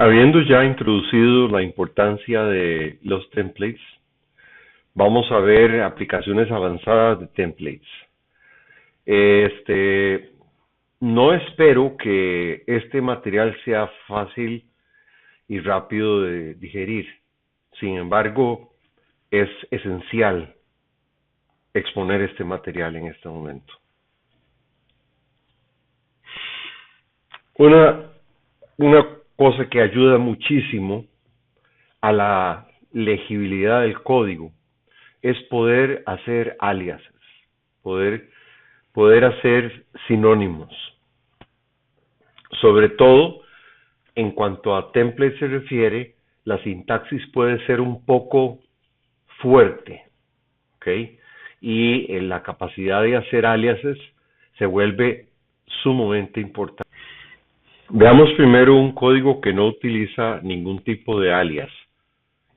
Habiendo ya introducido la importancia de los templates, vamos a ver aplicaciones avanzadas de templates. No espero que este material sea fácil y rápido de digerir. Sin embargo, es esencial exponer este material en este momento. Una cosa que ayuda muchísimo a la legibilidad del código es poder hacer aliases, poder hacer sinónimos. Sobre todo, en cuanto a template se refiere, la sintaxis puede ser un poco fuerte, ¿ok? Y la capacidad de hacer aliases se vuelve sumamente importante. Veamos primero un código que no utiliza ningún tipo de alias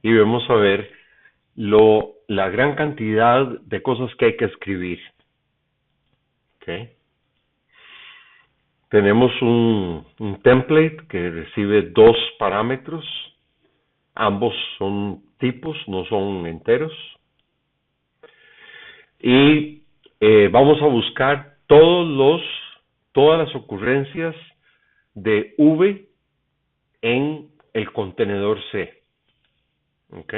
y vamos a ver la gran cantidad de cosas que hay que escribir. ¿Okay? Tenemos un template que recibe dos parámetros, ambos son tipos, no son enteros. Y vamos a buscar todas las ocurrencias de V en el contenedor C. ¿Ok?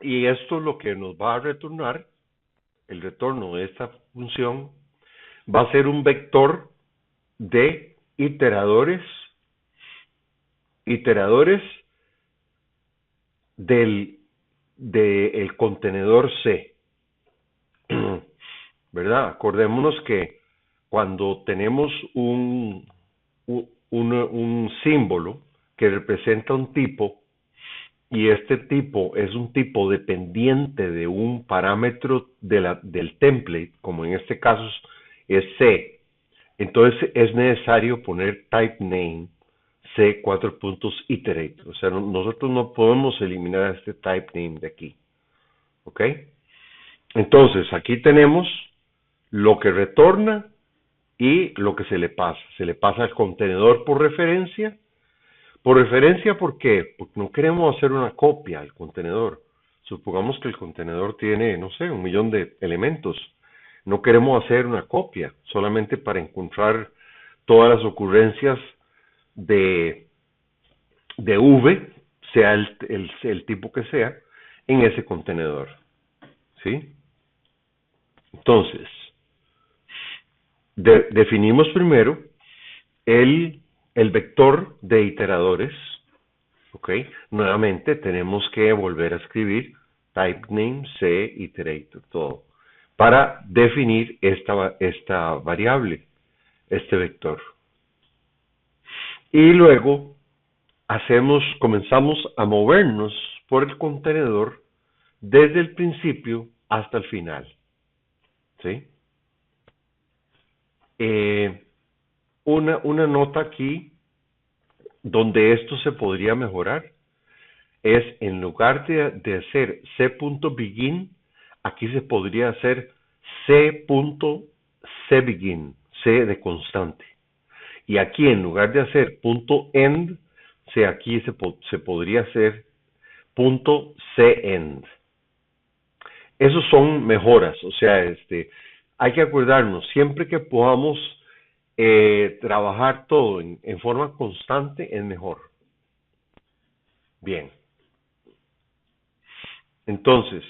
Y esto lo que nos va a retornar, el retorno de esta función, va a ser un vector de iteradores del contenedor C. ¿Verdad? Acordémonos que cuando tenemos un símbolo que representa un tipo, y este tipo es un tipo dependiente de un parámetro del template, como en este caso es C, entonces es necesario poner type name C iterate. O sea, nosotros no podemos eliminar este type name de aquí. ¿Ok? Entonces, aquí tenemos lo que retorna y lo que se le pasa. Se le pasa al contenedor por referencia. ¿Por referencia por qué? Porque no queremos hacer una copia al contenedor. Supongamos que el contenedor tiene, no sé, 1.000.000 de elementos. No queremos hacer una copia, solamente para encontrar todas las ocurrencias de V, sea el tipo que sea, en ese contenedor. ¿Sí? Entonces, definimos primero el vector de iteradores. ¿Ok? Nuevamente tenemos que volver a escribir type name C iterator, todo, para definir esta variable, este vector. Y luego comenzamos a movernos por el contenedor desde el principio hasta el final. ¿Sí? Una nota aquí donde esto se podría mejorar es, en lugar de hacer C.begin, aquí se podría hacer C.cbegin, C de constante. Y aquí, en lugar de hacer .end, aquí se podría hacer .cend. Esos son mejoras, o sea, hay que acordarnos, siempre que podamos trabajar todo en forma constante, es mejor. Bien. Entonces,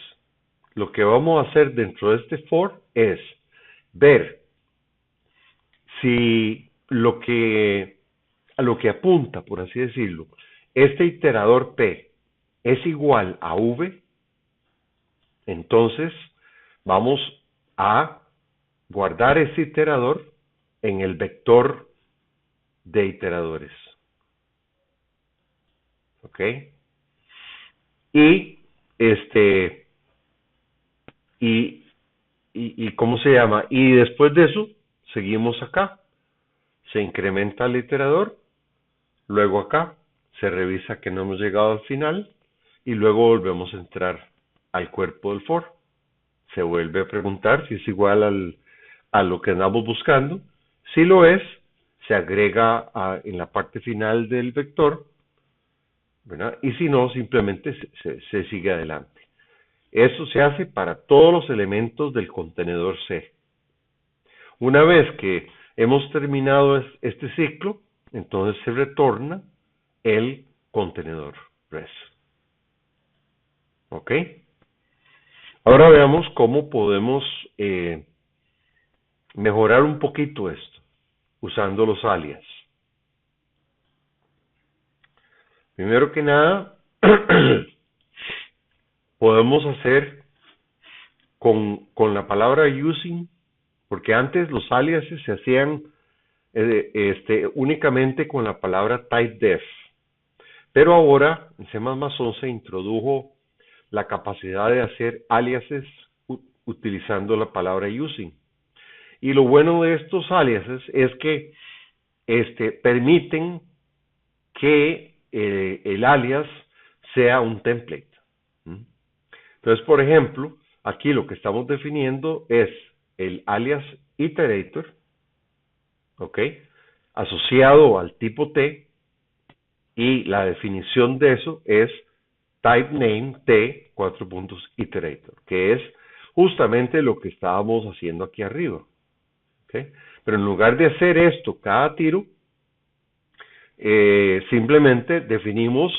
lo que vamos a hacer dentro de este for es ver si a lo que apunta, por así decirlo, este iterador P es igual a V, entonces vamos a guardar ese iterador en el vector de iteradores. ¿Ok? Y ¿cómo se llama? Y después de eso, seguimos acá. Se incrementa el iterador, luego acá, se revisa que no hemos llegado al final, y luego volvemos a entrar al cuerpo del for. Se vuelve a preguntar si es igual a lo que andamos buscando. Si lo es, se agrega en la parte final del vector, ¿verdad? Y si no, simplemente se sigue adelante. Eso se hace para todos los elementos del contenedor C. Una vez que hemos terminado este ciclo, entonces se retorna el contenedor res. ¿Ok? Ahora veamos cómo podemos mejorar un poquito esto usando los alias. Primero que nada, podemos hacer con la palabra using, porque antes los aliases se hacían únicamente con la palabra typedef, pero ahora en C++ 11 se introdujo la capacidad de hacer aliases utilizando la palabra using. Y lo bueno de estos aliases es que permiten que el alias sea un template. Entonces, por ejemplo, aquí lo que estamos definiendo es el alias iterator, ¿ok? Asociado al tipo T, y la definición de eso es type name T, iterator, que es justamente lo que estábamos haciendo aquí arriba. ¿Okay? Pero en lugar de hacer esto cada tiro, simplemente definimos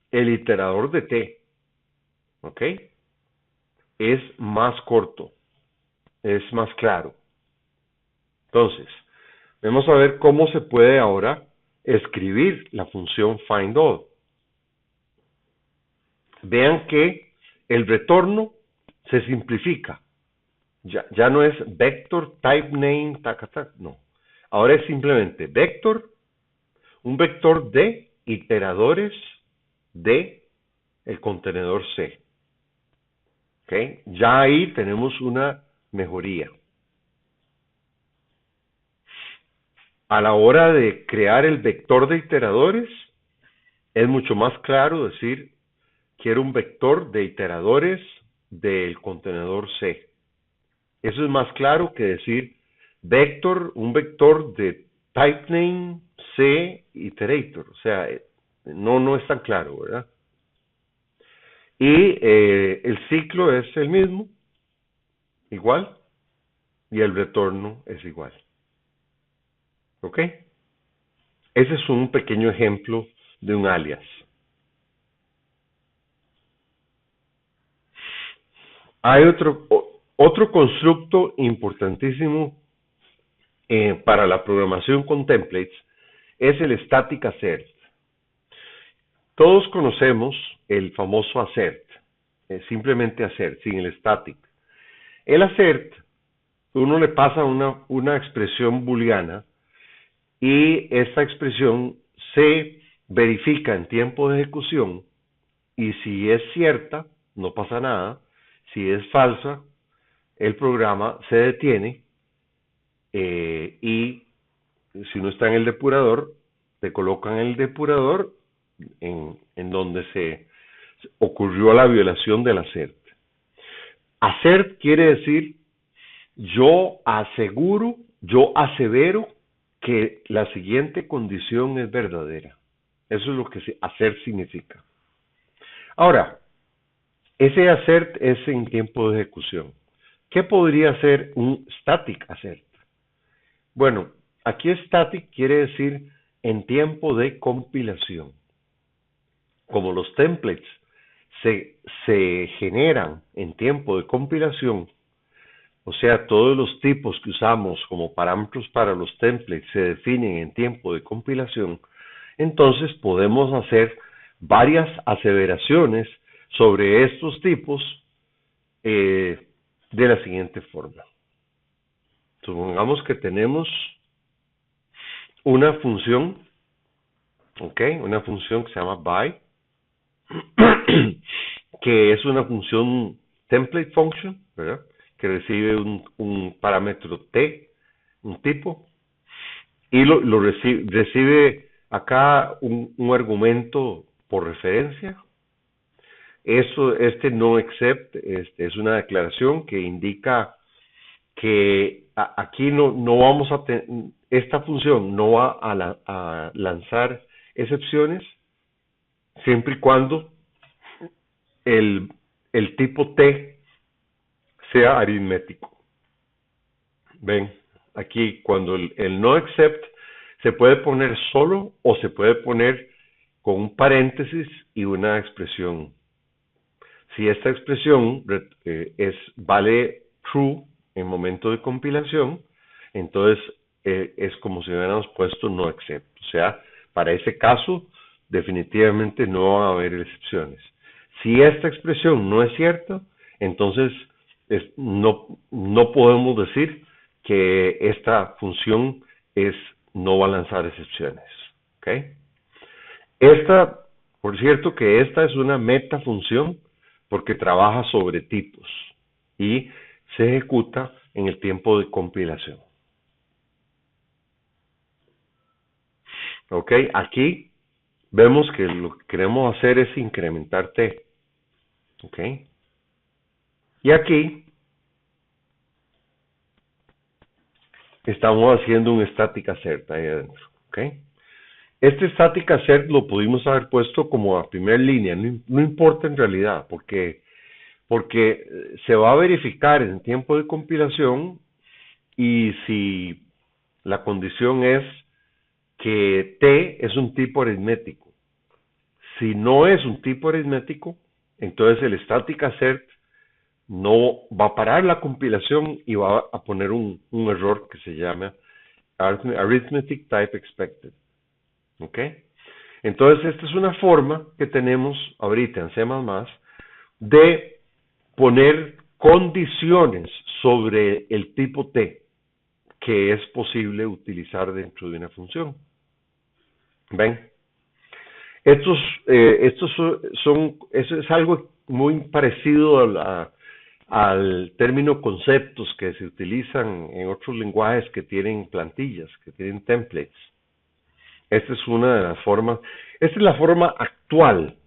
el iterador de T. ¿Ok? Es más corto, es más claro. Entonces, vamos a ver cómo se puede ahora escribir la función findAll. Vean que el retorno se simplifica. Ya no es vector type name, no. Ahora es simplemente vector, un vector de iteradores de el contenedor C. ¿Okay? Ya ahí tenemos una mejoría. A la hora de crear el vector de iteradores, es mucho más claro decir, quiero un vector de iteradores del contenedor C. Eso es más claro que decir vector, un vector de type name C iterator. O sea, no es tan claro, ¿verdad? Y el ciclo es el mismo, igual, y el retorno es igual. ¿Ok? Ese es un pequeño ejemplo de un alias. Hay otro constructo importantísimo para la programación con templates, es el static assert. Todos conocemos el famoso assert, simplemente assert, sin el static. El assert, uno le pasa una expresión booleana y esta expresión se verifica en tiempo de ejecución y si es cierta, no pasa nada. Si es falsa, el programa se detiene y si uno está en el depurador, te colocan el depurador en donde se ocurrió la violación del assert. Assert quiere decir yo aseguro, yo asevero que la siguiente condición es verdadera. Eso es lo que assert significa. Ahora, ese assert es en tiempo de ejecución. ¿Qué podría ser un static assert? Bueno, aquí static quiere decir en tiempo de compilación. Como los templates se generan en tiempo de compilación, o sea, todos los tipos que usamos como parámetros para los templates se definen en tiempo de compilación, entonces podemos hacer varias aseveraciones sobre estos tipos de la siguiente forma. Supongamos que tenemos una función, ¿ok? Una función que se llama by, que es una función template function, ¿verdad? Que recibe un parámetro t, un tipo, y recibe acá un argumento por referencia. No except, es una declaración que indica que aquí no vamos a esta función no va a lanzar excepciones siempre y cuando el, el tipo T sea aritmético. Ven, aquí cuando el no except se puede poner solo o se puede poner con un paréntesis y una expresión. Si esta expresión vale true en momento de compilación, entonces es como si hubiéramos puesto no except. O sea, para ese caso, definitivamente no va a haber excepciones. Si esta expresión no es cierta, entonces no podemos decir que esta función no va a lanzar excepciones. ¿Okay? Por cierto, que esta es una metafunción porque trabaja sobre tipos y se ejecuta en el tiempo de compilación. Ok, aquí vemos que lo que queremos hacer es incrementar t. Ok, y aquí estamos haciendo un static assert ahí adentro. Ok, este static assert lo pudimos haber puesto como a primera línea, no importa en realidad, porque se va a verificar en tiempo de compilación y si la condición es que t es un tipo aritmético. Si no es un tipo aritmético, entonces el static assert no va a parar la compilación y va a poner un error que se llama arithmetic type expected. ¿Ok? Entonces esta es una forma que tenemos ahorita en C++ de poner condiciones sobre el tipo T que es posible utilizar dentro de una función. ¿Ven? Eso es algo muy parecido al término conceptos que se utilizan en otros lenguajes que tienen plantillas, que tienen templates. Esta es una de las formas, esta es la forma actual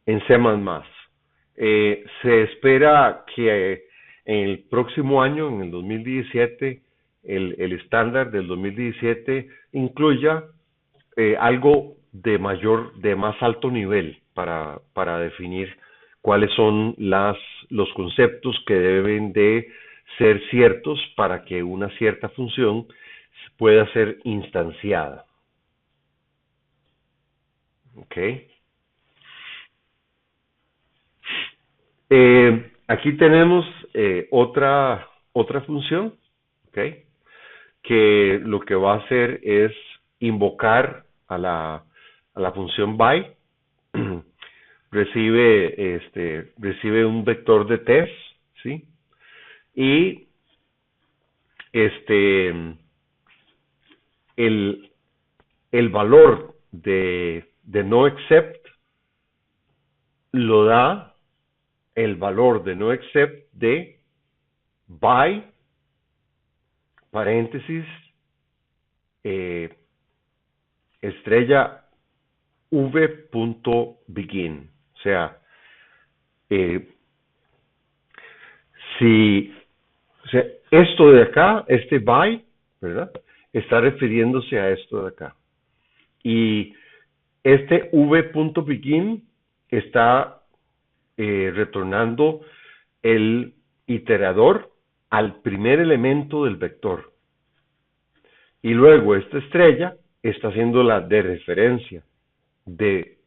en C++. Se espera que en el próximo año, en el 2017, el estándar del 2017 incluya algo de más alto nivel para definir cuáles son los conceptos que deben de ser ciertos para que una cierta función pueda ser instanciada. ¿Ok? Aquí tenemos otra función, ¿ok? Que lo que va a hacer es invocar a la función by, recibe un vector de test, ¿sí? Y el valor de no except lo da el valor de no except de by paréntesis estrella v.begin. O sea, esto de acá, este by, ¿verdad? Está refiriéndose a esto de acá. Y este v.begin está retornando el iterador al primer elemento del vector. Y luego esta estrella está haciendo la de referencia de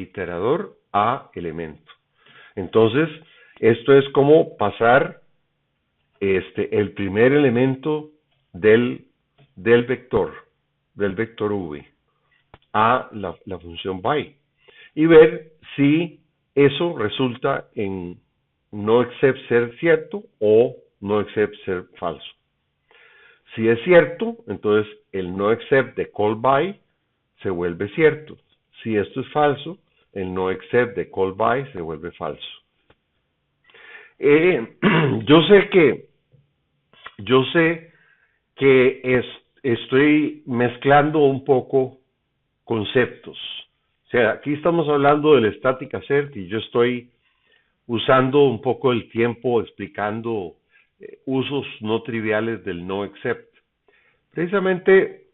iterador a elemento. Entonces, esto es como pasar el primer elemento del vector v a la función by y ver si eso resulta en no except ser cierto o no except ser falso. Si es cierto, entonces el no except de call by se vuelve cierto. Si esto es falso, el no except de call by se vuelve falso. Yo sé que estoy mezclando un poco conceptos. O sea, aquí estamos hablando del static assert y yo estoy usando un poco el tiempo explicando usos no triviales del no except. Precisamente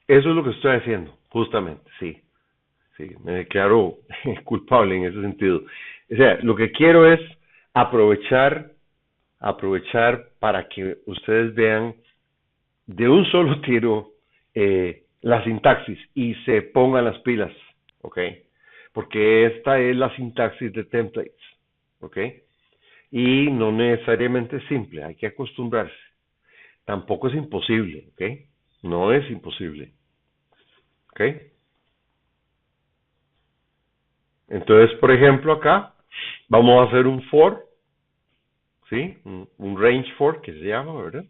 eso es lo que estoy haciendo, justamente, sí. Sí, me declaro culpable en ese sentido. O sea, lo que quiero es aprovechar, aprovechar para que ustedes vean de un solo tiro la sintaxis y se pongan las pilas, ¿ok? Porque esta es la sintaxis de templates, ¿ok? Y no necesariamente es simple, hay que acostumbrarse. Tampoco es imposible, ¿ok? No es imposible, ¿ok? Entonces, por ejemplo, acá vamos a hacer un for, ¿sí? Un range for que se llama, ¿verdad?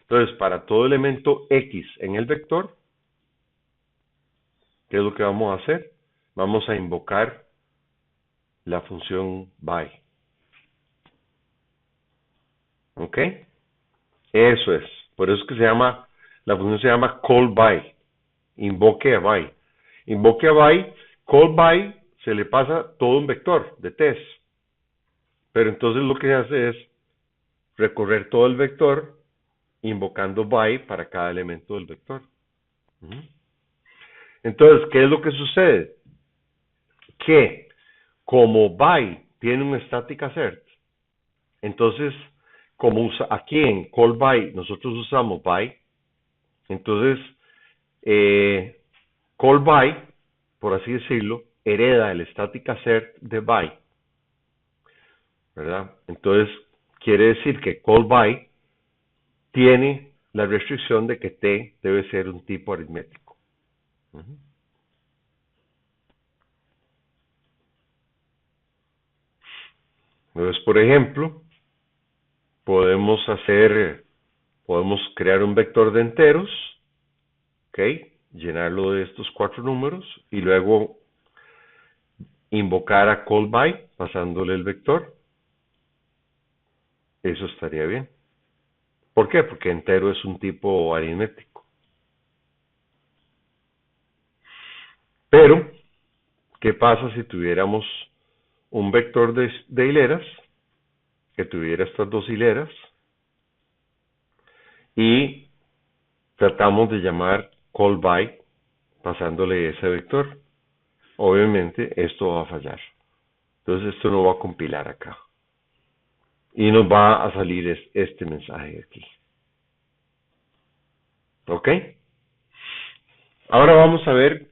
Entonces, para todo elemento X en el vector, ¿qué es lo que vamos a hacer? Vamos a invocar la función by. ¿Ok? Eso es. Por eso es que se llama, la función se llama call by. Invoque a by. Invoque a by, call by, se le pasa todo un vector de test. Pero entonces lo que se hace es recorrer todo el vector invocando by para cada elemento del vector. Entonces, ¿qué es lo que sucede? Que como by tiene un static assert, entonces, como aquí en call by nosotros usamos by, entonces call by, por así decirlo, hereda el static assert de by, ¿verdad? Entonces, quiere decir que call by tiene la restricción de que t debe ser un tipo aritmético. Entonces, por ejemplo, podemos crear un vector de enteros, ¿ok? Llenarlo de estos 4 números y luego invocar a call by pasándole el vector. Eso estaría bien. ¿Por qué? Porque entero es un tipo aritmético. Pero, ¿qué pasa si tuviéramos un vector de hileras que tuviera estas dos hileras y tratamos de llamar call by pasándole ese vector? Obviamente esto va a fallar. Entonces esto no va a compilar acá. Y nos va a salir este mensaje aquí. ¿Ok? Ahora vamos a ver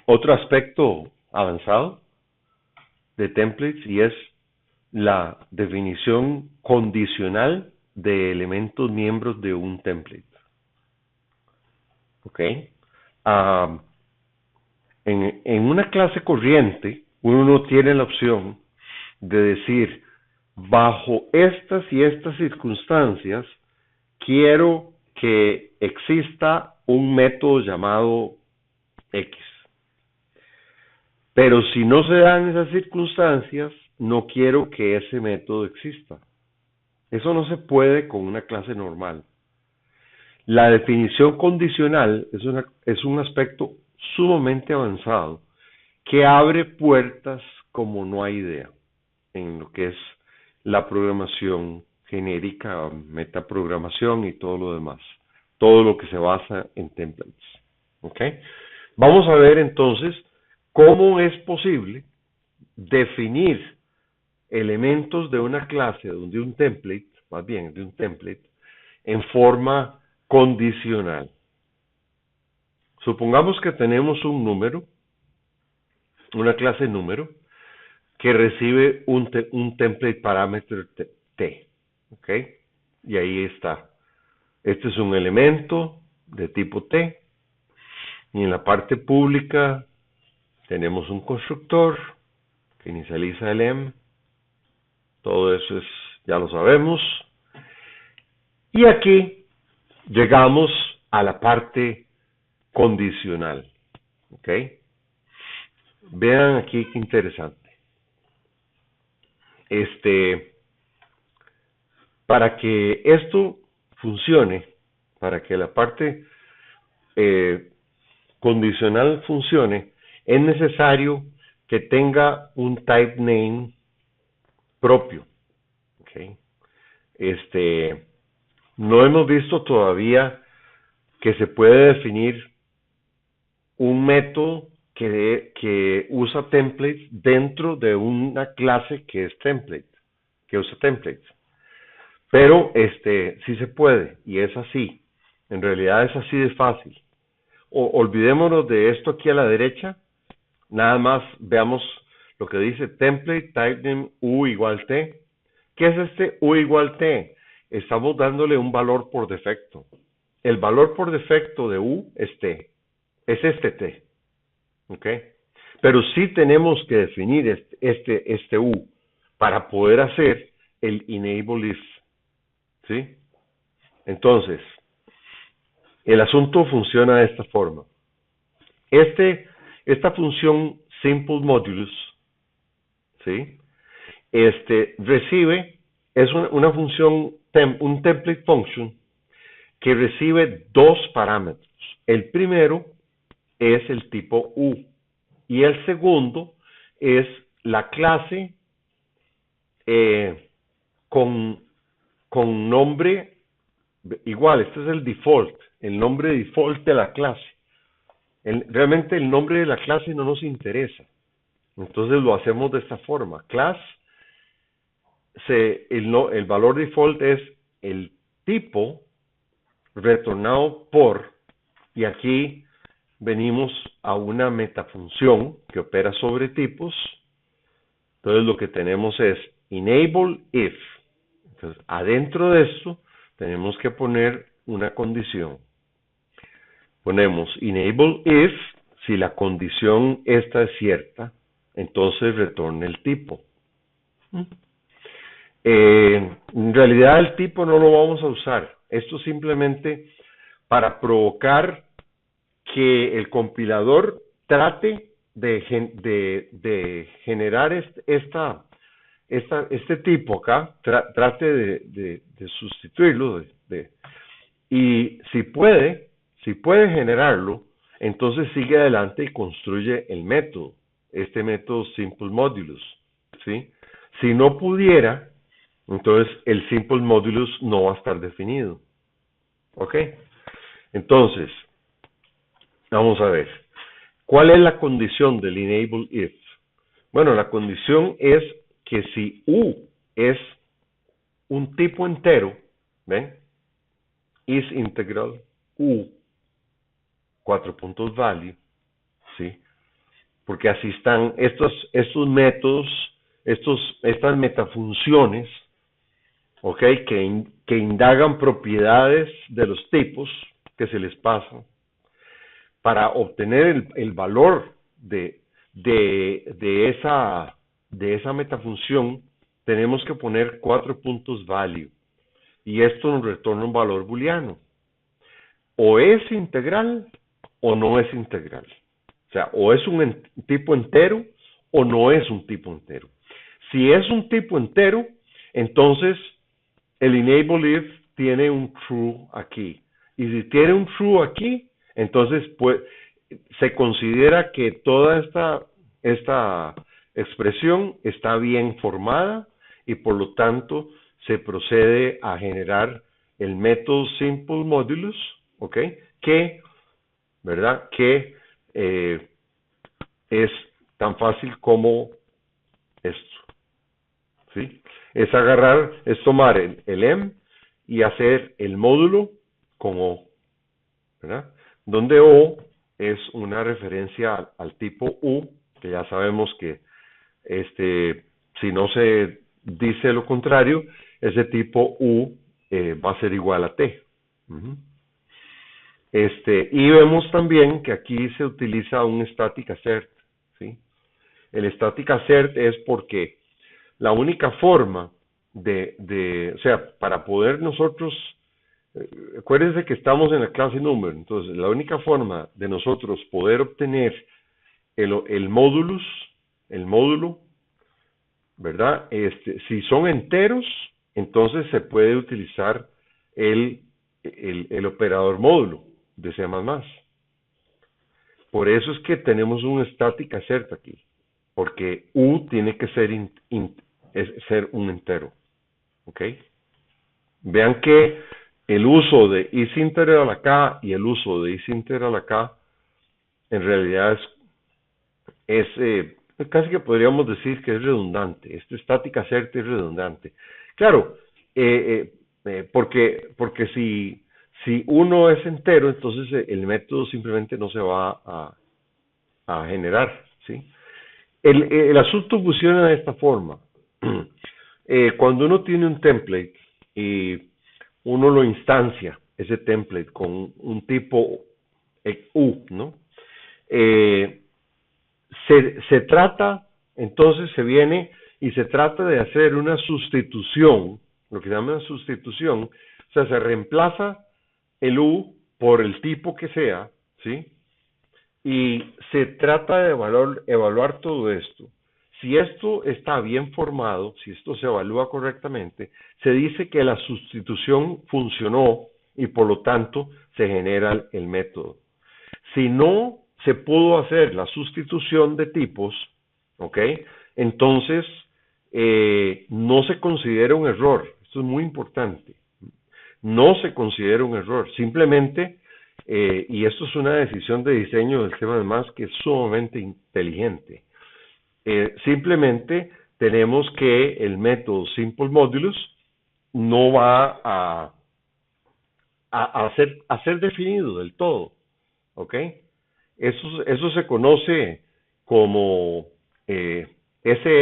otro aspecto avanzado de templates y es la definición condicional de elementos miembros de un template. ¿Ok? En una clase corriente, uno no tiene la opción de decir, bajo estas y estas circunstancias, quiero que exista un método llamado X. Pero si no se dan esas circunstancias, no quiero que ese método exista. Eso no se puede con una clase normal. La definición condicional es un aspecto sumamente avanzado que abre puertas como no hay idea en lo que es la programación genérica, metaprogramación y todo lo demás. Todo lo que se basa en templates. ¿Ok? Vamos a ver entonces cómo es posible definir elementos de una clase, de un template, más bien de un template, en forma condicional. Supongamos que tenemos un número, una clase número, que recibe un template parámetro t, ¿ok? Y ahí está. Este es un elemento de tipo t, y en la parte pública tenemos un constructor que inicializa el m, todo eso ya lo sabemos. Y aquí llegamos a la parte condicional, ¿ok? Vean aquí qué interesante. Para que esto funcione, para que la parte condicional funcione, es necesario que tenga un type name propio, ¿ok? Este, no hemos visto todavía que se puede definir un método que usa templates dentro de una clase que es template, que usa templates. Pero sí se puede, y es así. En realidad es así de fácil. Olvidémonos de esto aquí a la derecha. Nada más veamos lo que dice template type name u igual t. ¿Qué es este u igual t? Estamos dándole un valor por defecto. El valor por defecto de u es t. Es este t. ¿Ok? Pero sí tenemos que definir este u para poder hacer el enable if. ¿Sí? Entonces, el asunto funciona de esta forma. Esta función simple modulus, ¿sí? Recibe, es una función, un template function que recibe dos parámetros. El primero es el tipo U y el segundo es la clase con nombre igual. Este es el default, el nombre default de la clase. Realmente el nombre de la clase no nos interesa. Entonces lo hacemos de esta forma. Class, el valor default es el tipo retornado por, y aquí venimos a una metafunción que opera sobre tipos. Entonces lo que tenemos es enable if. Entonces adentro de esto tenemos que poner una condición. Ponemos enable if, si la condición esta es cierta, entonces retorna el tipo. En realidad el tipo no lo vamos a usar. Esto simplemente para provocar que el compilador trate de generar este tipo acá, trate de sustituirlo, y si puede generarlo, entonces sigue adelante y construye el método, este método simple modulus, ¿sí? Si no pudiera, entonces el simple modulus no va a estar definido, ¿ok? Entonces, vamos a ver, ¿cuál es la condición del enable if? Bueno, la condición es que si u es un tipo entero, ¿ven? Is integral u 4 puntos value, ¿sí? Porque así están estos métodos, estas metafunciones, ¿ok? Que indagan propiedades de los tipos que se les pasan para obtener el valor de esa metafunción. Tenemos que poner 4 puntos value y esto nos retorna un valor booleano. O es integral o no es integral. O sea, o es un tipo entero o no es un tipo entero. Si es un tipo entero, entonces el enable if tiene un true aquí. Y si tiene un true aquí, entonces pues, se considera que toda esta expresión está bien formada y por lo tanto se procede a generar el método simple modulus, ¿ok? ¿Verdad? Que es tan fácil como esto, ¿sí? Es tomar el M y hacer el módulo con O, ¿verdad? Donde O es una referencia al tipo U, que ya sabemos que si no se dice lo contrario, ese tipo U va a ser igual a T. Y vemos también que aquí se utiliza un static assert, ¿sí? El static assert es porque la única forma o sea, para poder nosotros, acuérdense que estamos en la clase número, entonces la única forma de nosotros poder obtener el módulo, ¿verdad? Si son enteros, entonces se puede utilizar el operador módulo de C++. Por eso es que tenemos un static assert aquí, porque U tiene que ser un entero, ¿ok? Vean que el uso de isintegral acá y el uso de isintegral acá en realidad es casi que podríamos decir que es redundante. Esta estática certa es redundante. Claro, porque si uno es entero, entonces el método simplemente no se va a generar, ¿sí? El asunto funciona de esta forma. Cuando uno tiene un template y uno lo instancia, ese template, con un tipo U, ¿no? Eh, se trata, entonces se viene y se trata de hacer una sustitución, lo que se llama una sustitución, o sea, se reemplaza el U por el tipo que sea, ¿sí? Y se trata de evaluar todo esto. Si esto está bien formado, si esto se evalúa correctamente, se dice que la sustitución funcionó y por lo tanto se genera el método. Si no se pudo hacer la sustitución de tipos, ¿ok? Entonces no se considera un error. Esto es muy importante. No se considera un error. Simplemente, y esto es una decisión de diseño del tema además que es sumamente inteligente. Simplemente tenemos que el método Simple Modulus no va a ser definido del todo, ¿ok? Eso se conoce como SFINAE,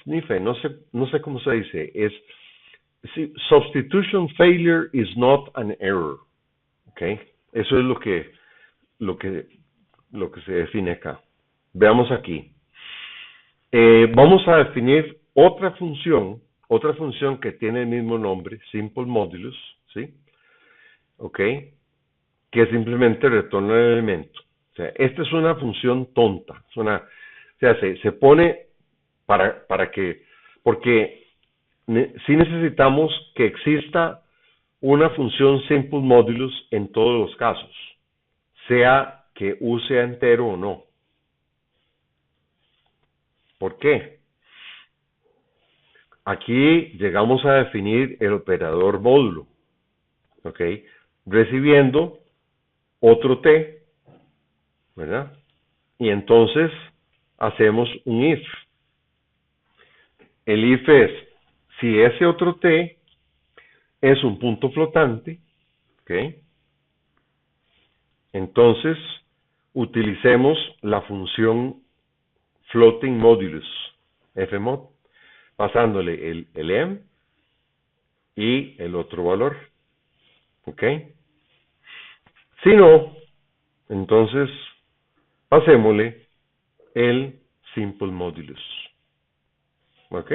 SNIFE, no sé cómo se dice, es Substitution Failure is not an error, ¿ok? Eso es lo que, lo que se define acá. Veamos aquí. Vamos a definir otra función que tiene el mismo nombre, Simple Modulus, ¿sí? ¿Ok? Que simplemente retorna el elemento. O sea, esta es una función tonta. O sea, se pone para que, porque sí necesitamos que exista una función simple modulus en todos los casos, sea que U sea entero o no. ¿Por qué? Aquí llegamos a definir el operador módulo, ¿ok? Recibiendo otro T, ¿verdad? Y entonces hacemos un if. El if es, si ese otro T es un punto flotante, ¿ok? Entonces utilicemos la función floating modulus, fmod, pasándole el m y el otro valor, ¿ok? Si no, entonces pasémosle el simple modulus, ¿ok?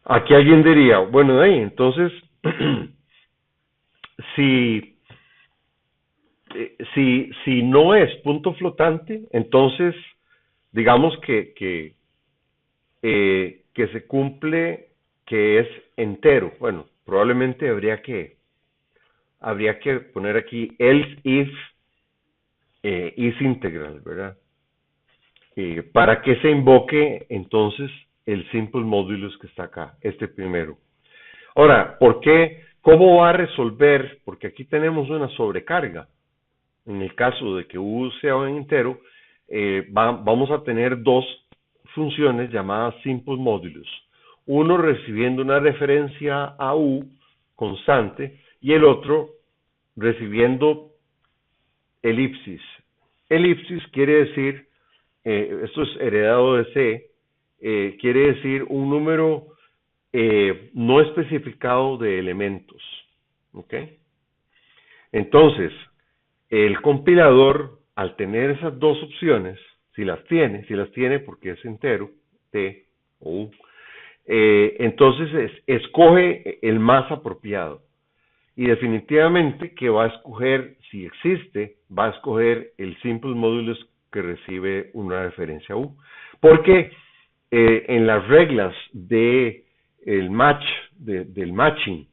Aquí alguien diría, bueno, entonces, si, si no es punto flotante, entonces digamos que se cumple que es entero. Bueno, probablemente habría que poner aquí else if is integral, ¿verdad? Para que se invoque entonces el simple modulus que está acá, este primero. Ahora, ¿por qué? ¿Cómo va a resolver? Porque aquí tenemos una sobrecarga. En el caso de que U sea un entero, vamos a tener dos funciones llamadas simple modulus. Uno recibiendo una referencia a U constante y el otro recibiendo elipsis. Elipsis quiere decir, esto es heredado de C, quiere decir un número no especificado de elementos. ¿Ok? Entonces, el compilador, al tener esas dos opciones, si las tiene porque es entero, T o U, entonces escoge el más apropiado. Y definitivamente que va a escoger, si existe, va a escoger el simple modulus que recibe una referencia U. Porque en las reglas de el match, del matching,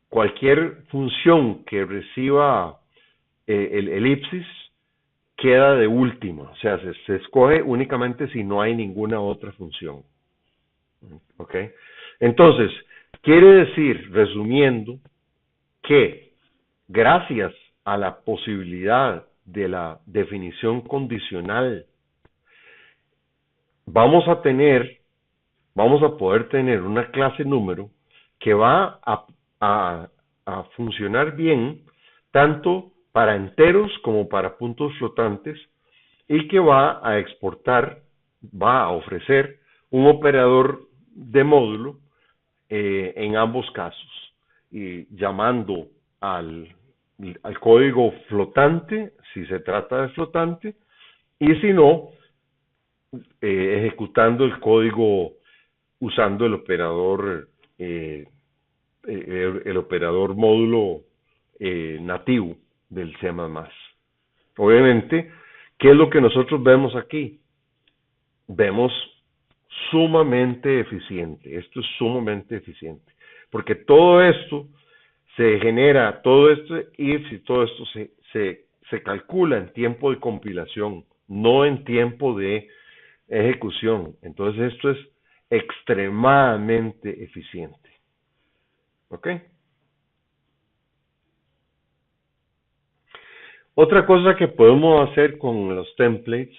cualquier función que reciba el elipsis queda de última, o sea, se escoge únicamente si no hay ninguna otra función. ¿Ok? Entonces, quiere decir, resumiendo, que gracias a la posibilidad de la definición condicional, vamos a poder tener una clase número que va a funcionar bien tanto para enteros como para puntos flotantes y que va a ofrecer un operador de módulo en ambos casos, y llamando al código flotante, si se trata de flotante, y si no, ejecutando el código usando el operador módulo nativo del C++. Obviamente, ¿qué es lo que nosotros vemos aquí? Vemos sumamente eficiente. Esto es sumamente eficiente. Porque todo esto se genera, todo esto if y todo esto se calcula en tiempo de compilación, no en tiempo de ejecución. Entonces esto es extremadamente eficiente. ¿Ok? Otra cosa que podemos hacer con los templates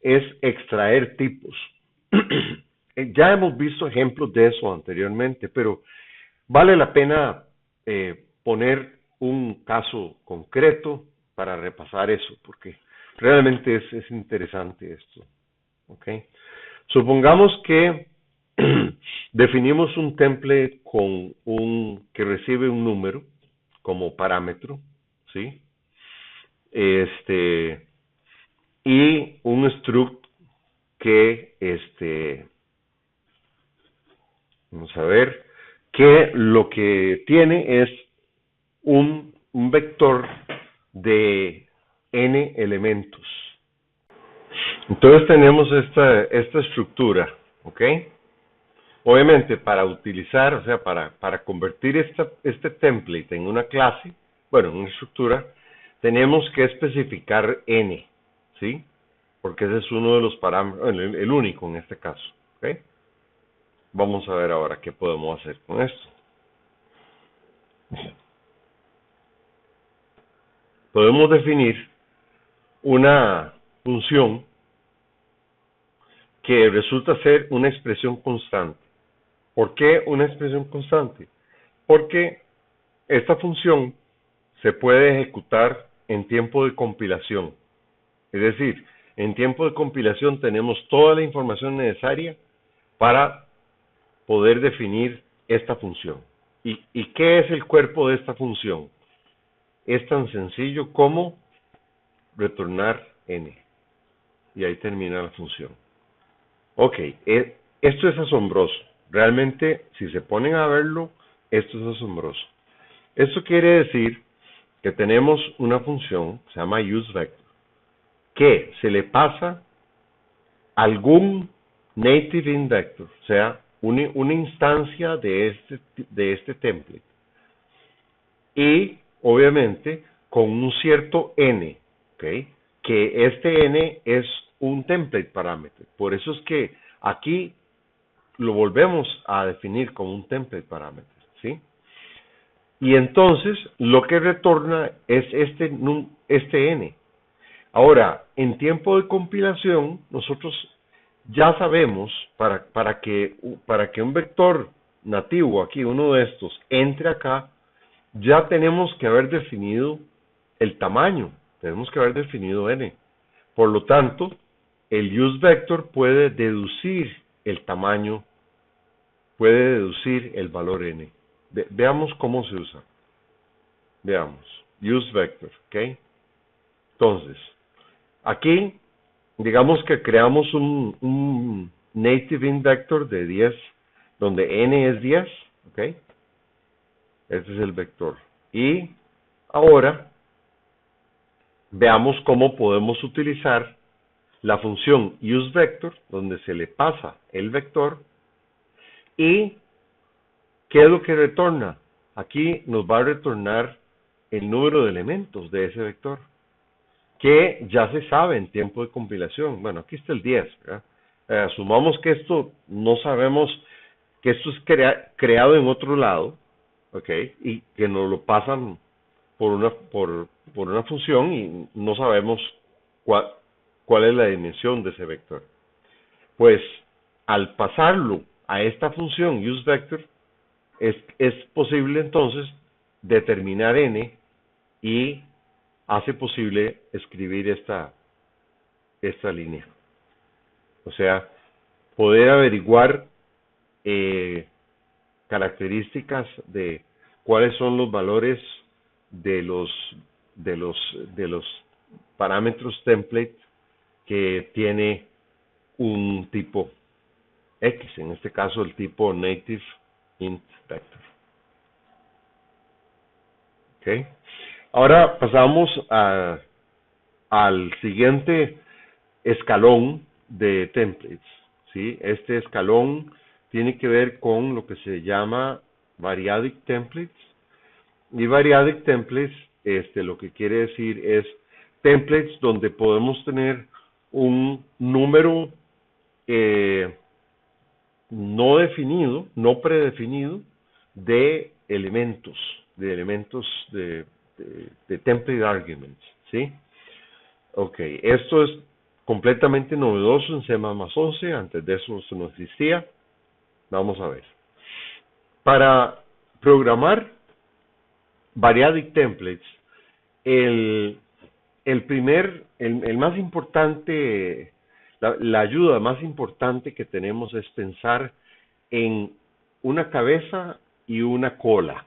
es extraer tipos. Ya hemos visto ejemplos de eso anteriormente, pero vale la pena poner un caso concreto para repasar eso, porque realmente es interesante esto. ¿Ok? Supongamos que definimos un template que recibe un número como parámetro, ¿sí? Y un struct que vamos a ver, que lo que tiene es un vector de n elementos. Entonces tenemos esta estructura, ¿ok? Obviamente para utilizar, o sea, para convertir este template en una clase, bueno, en una estructura, tenemos que especificar n, ¿sí? Porque ese es uno de los parámetros, el único en este caso, ¿ok? Vamos a ver ahora qué podemos hacer con esto. Podemos definir una función que resulta ser una expresión constante. ¿Por qué una expresión constante? Porque esta función se puede ejecutar en tiempo de compilación. Es decir, en tiempo de compilación tenemos toda la información necesaria para poder definir esta función. ¿Y qué es el cuerpo de esta función? Es tan sencillo como retornar n. Y ahí termina la función. Ok, esto es asombroso. Realmente, si se ponen a verlo, esto es asombroso. Esto quiere decir que tenemos una función, se llama useVector, que se le pasa algún native invector, o sea, una instancia de este template. Y, obviamente, con un cierto n, ¿ok? Que este n es un template parámetro. Por eso es que aquí lo volvemos a definir como un template parámetro, ¿sí? Y entonces lo que retorna es este n. Ahora, en tiempo de compilación, nosotros ya sabemos para que un vector nativo aquí, uno de estos, entre acá, ya tenemos que haber definido el tamaño, tenemos que haber definido n. Por lo tanto, el useVector puede deducir el tamaño, puede deducir el valor n. Veamos cómo se usa. Veamos. useVector, ¿ok? Entonces, aquí, digamos que creamos un native invector de 10, donde n es 10, ¿ok? Este es el vector. Y ahora, veamos cómo podemos utilizar la función useVector, donde se le pasa el vector, y ¿qué es lo que retorna? Aquí nos va a retornar el número de elementos de ese vector. que ya se sabe en tiempo de compilación. Bueno, aquí está el 10, ¿verdad? Asumamos que esto no sabemos, que esto es creado en otro lado, ¿ok? Y que nos lo pasan por una función y no sabemos cuál, cuál es la dimensión de ese vector. Pues al pasarlo a esta función useVector, es posible entonces determinar n y hace posible escribir esta línea. O sea, poder averiguar características de cuáles son los valores de los de los de los parámetros template que tiene un tipo X, en este caso el tipo native int vector. ¿Okay? Ahora pasamos al siguiente escalón de templates, ¿sí? Este escalón tiene que ver con lo que se llama variadic templates. Y variadic templates, lo que quiere decir es templates donde podemos tener un número no definido, no predefinido, de elementos, de template arguments, ¿sí? Ok, esto es completamente novedoso en C++11, antes de eso no existía. Vamos a ver. Para programar variadic templates, el más importante, la ayuda más importante que tenemos es pensar en una cabeza y una cola.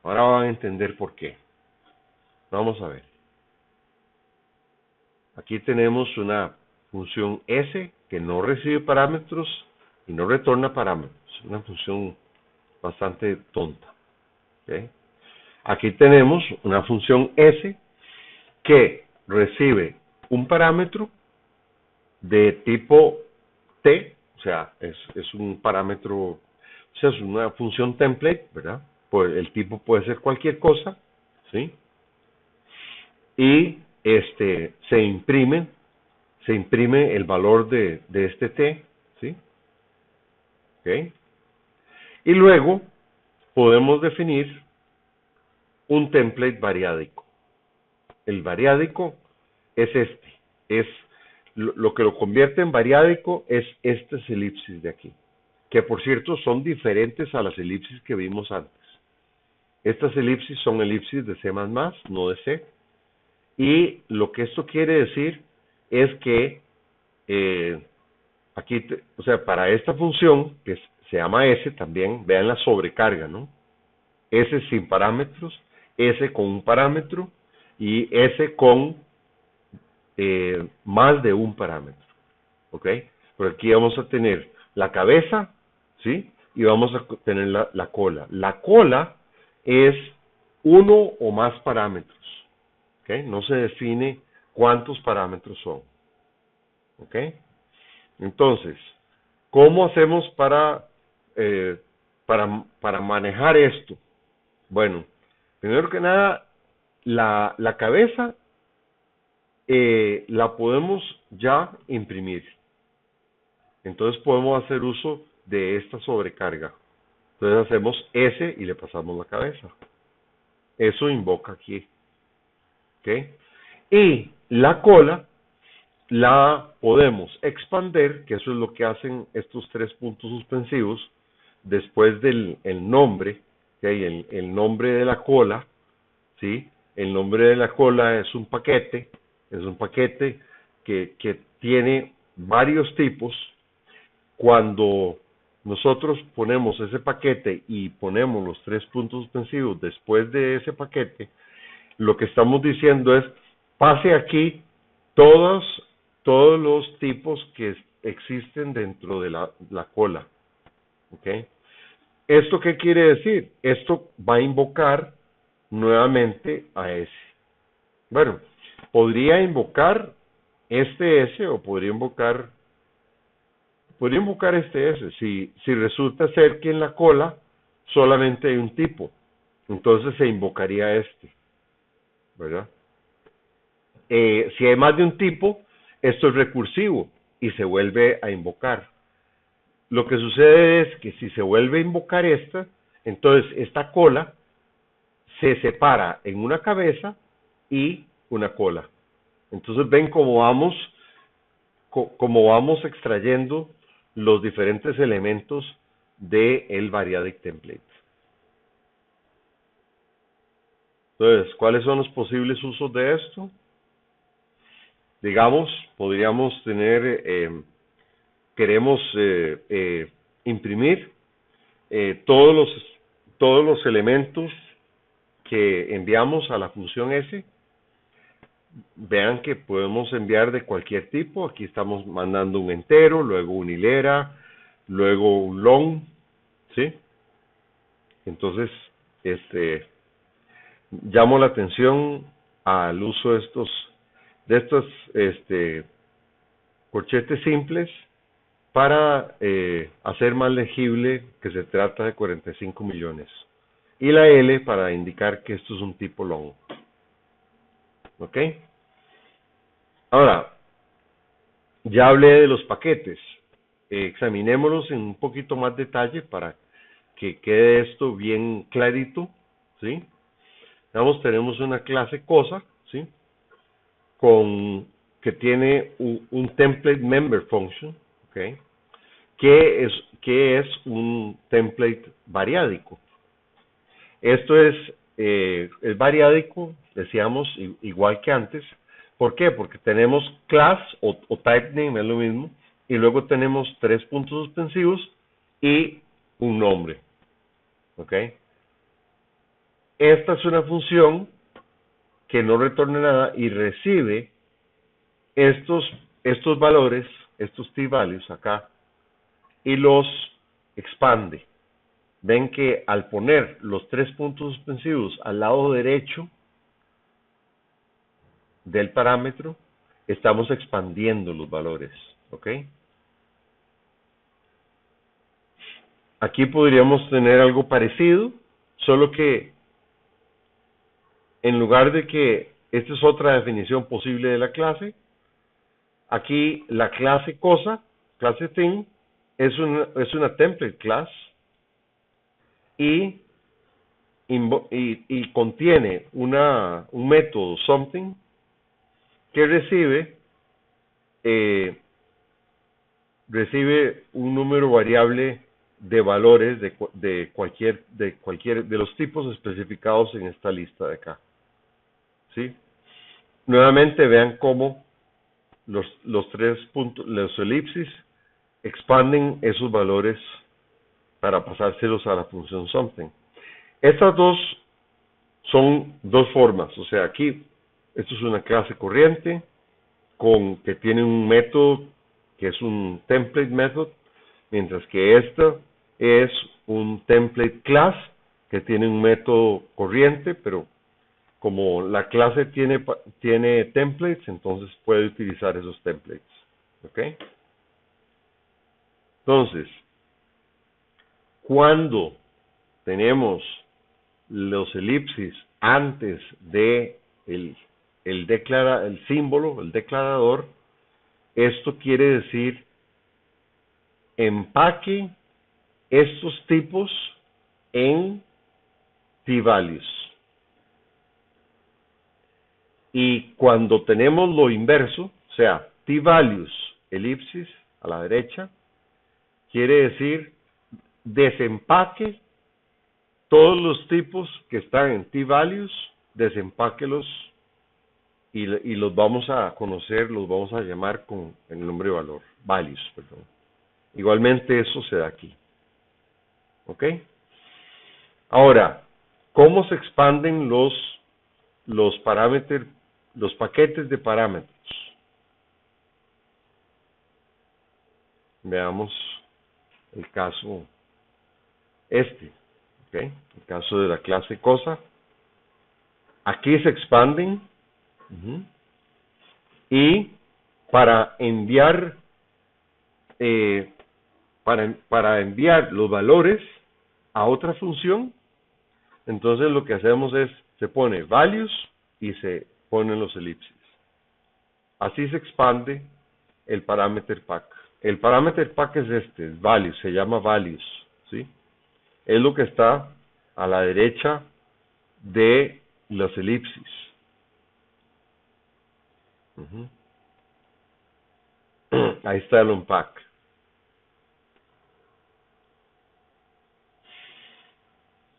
Ahora van a entender por qué. Vamos a ver. Aquí tenemos una función S que no recibe parámetros y no retorna parámetros. Una función bastante tonta. ¿Okay? Aquí tenemos una función S que recibe un parámetro de tipo T, o sea, es un parámetro, o sea, es una función template, ¿verdad? Pues el tipo puede ser cualquier cosa, ¿sí? Y se imprime el valor de este T, ¿sí? ¿Okay? Y luego podemos definir un template variádico. El variádico es es lo que lo convierte en variádico es estas elipsis de aquí, que por cierto son diferentes a las elipsis que vimos antes. Estas elipsis son elipsis de C++, no de C, y lo que esto quiere decir es que aquí, o sea, para esta función, que se llama S también, vean la sobrecarga, ¿no? S sin parámetros, S con un parámetro y S con más de un parámetro, ¿ok? Por aquí vamos a tener la cabeza, ¿sí? Y vamos a tener la cola. La cola es uno o más parámetros, ¿ok? No se define cuántos parámetros son, ¿ok? Entonces, ¿cómo hacemos para manejar esto? Bueno, primero que nada, la cabeza la podemos ya imprimir. Entonces podemos hacer uso de esta sobrecarga. Entonces hacemos S y le pasamos la cabeza. Eso invoca aquí. ¿Ok? Y la cola la podemos expander, que eso es lo que hacen estos tres puntos suspensivos, después del nombre, ¿okay? El nombre de la cola, ¿sí? El nombre de la cola es un paquete que tiene varios tipos. Cuando nosotros ponemos ese paquete y ponemos los tres puntos suspensivos después de ese paquete, lo que estamos diciendo es, pase aquí todos, todos los tipos que existen dentro de la cola. ¿Ok? ¿Esto qué quiere decir? Esto va a invocar nuevamente a S. Bueno, podría invocar este S o podría invocar este S si resulta ser que en la cola solamente hay un tipo. Entonces se invocaría este, ¿verdad? Si hay más de un tipo, esto es recursivo y se vuelve a invocar. Lo que sucede es que si se vuelve a invocar esta, entonces esta cola se separa en una cabeza y una cola. Entonces ven cómo vamos extrayendo los diferentes elementos del variadic template. Entonces, ¿cuáles son los posibles usos de esto? Digamos, podríamos tener, queremos imprimir todos los elementos que enviamos a la función S. Vean que podemos enviar de cualquier tipo. Aquí estamos mandando un entero, luego una hilera, luego un long, ¿sí? Entonces, llamo la atención al uso de estos corchetes simples para hacer más legible que se trata de 45 millones. Y la L para indicar que esto es un tipo long. ¿Ok? Ahora, ya hablé de los paquetes. Examinémoslos en un poquito más detalle para que quede esto bien clarito, ¿sí? Tenemos una clase cosa, ¿sí? Que tiene un template member function, ¿ok? Que es un template variádico. Esto es variádico, decíamos, igual que antes. ¿Por qué? Porque tenemos class o type name, es lo mismo, y luego tenemos 3 puntos suspensivos y un nombre. ¿Ok? Esta es una función que no retorna nada y recibe estos valores, estos t-values acá, y los expande. Ven que al poner los 3 puntos suspensivos al lado derecho del parámetro, estamos expandiendo los valores, ¿ok? Aquí podríamos tener algo parecido, solo que en lugar de que esta es otra definición posible de la clase, aquí la clase cosa, clase thing, es una template class y contiene un método something que recibe un número variable de valores de cualquier de los tipos especificados en esta lista de acá. ¿Sí? Nuevamente vean cómo los 3 puntos, los elipsis, expanden esos valores para pasárselos a la función something. Estas dos son dos formas, o sea, aquí esto es una clase corriente que tiene un método que es un template method, mientras que esta es un template class que tiene un método corriente, pero como la clase tiene templates, entonces puede utilizar esos templates. ¿Ok? Entonces, cuando tenemos los elipsis antes de el símbolo, el declarador, esto quiere decir empaque estos tipos en t-values. Y cuando tenemos lo inverso, o sea, t-values, elipsis, a la derecha, quiere decir desempaque todos los tipos que están en t-values, desempáquelos y los vamos a conocer, los vamos a llamar con el nombre de valor, values, perdón. Igualmente eso se da aquí. ¿Ok? Ahora, ¿cómo se expanden los parámetros, los paquetes de parámetros? Veamos el caso ¿ok? El caso de la clase cosa. Aquí se expanden y para enviar para enviar los valores a otra función, entonces lo que hacemos es se pone values y se ponen los elipsis. así se expande el parameter pack. El parameter pack es este, es values, se llama values, ¿sí? Es lo que está a la derecha de las elipsis. Uh-huh. Ahí está el unpack.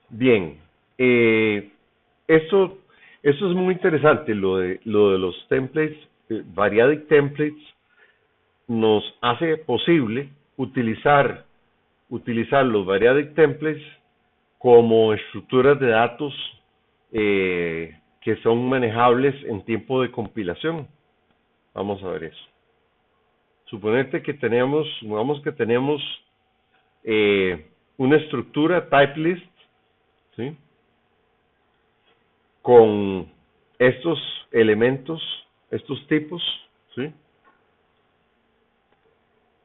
Bien, eso es muy interesante, lo de los templates, variadic templates, nos hace posible utilizar los variadic templates como estructuras de datos que son manejables en tiempo de compilación. Vamos a ver eso. Supongamos que tenemos una estructura type list, ¿sí? Con estos elementos, estos tipos, ¿sí?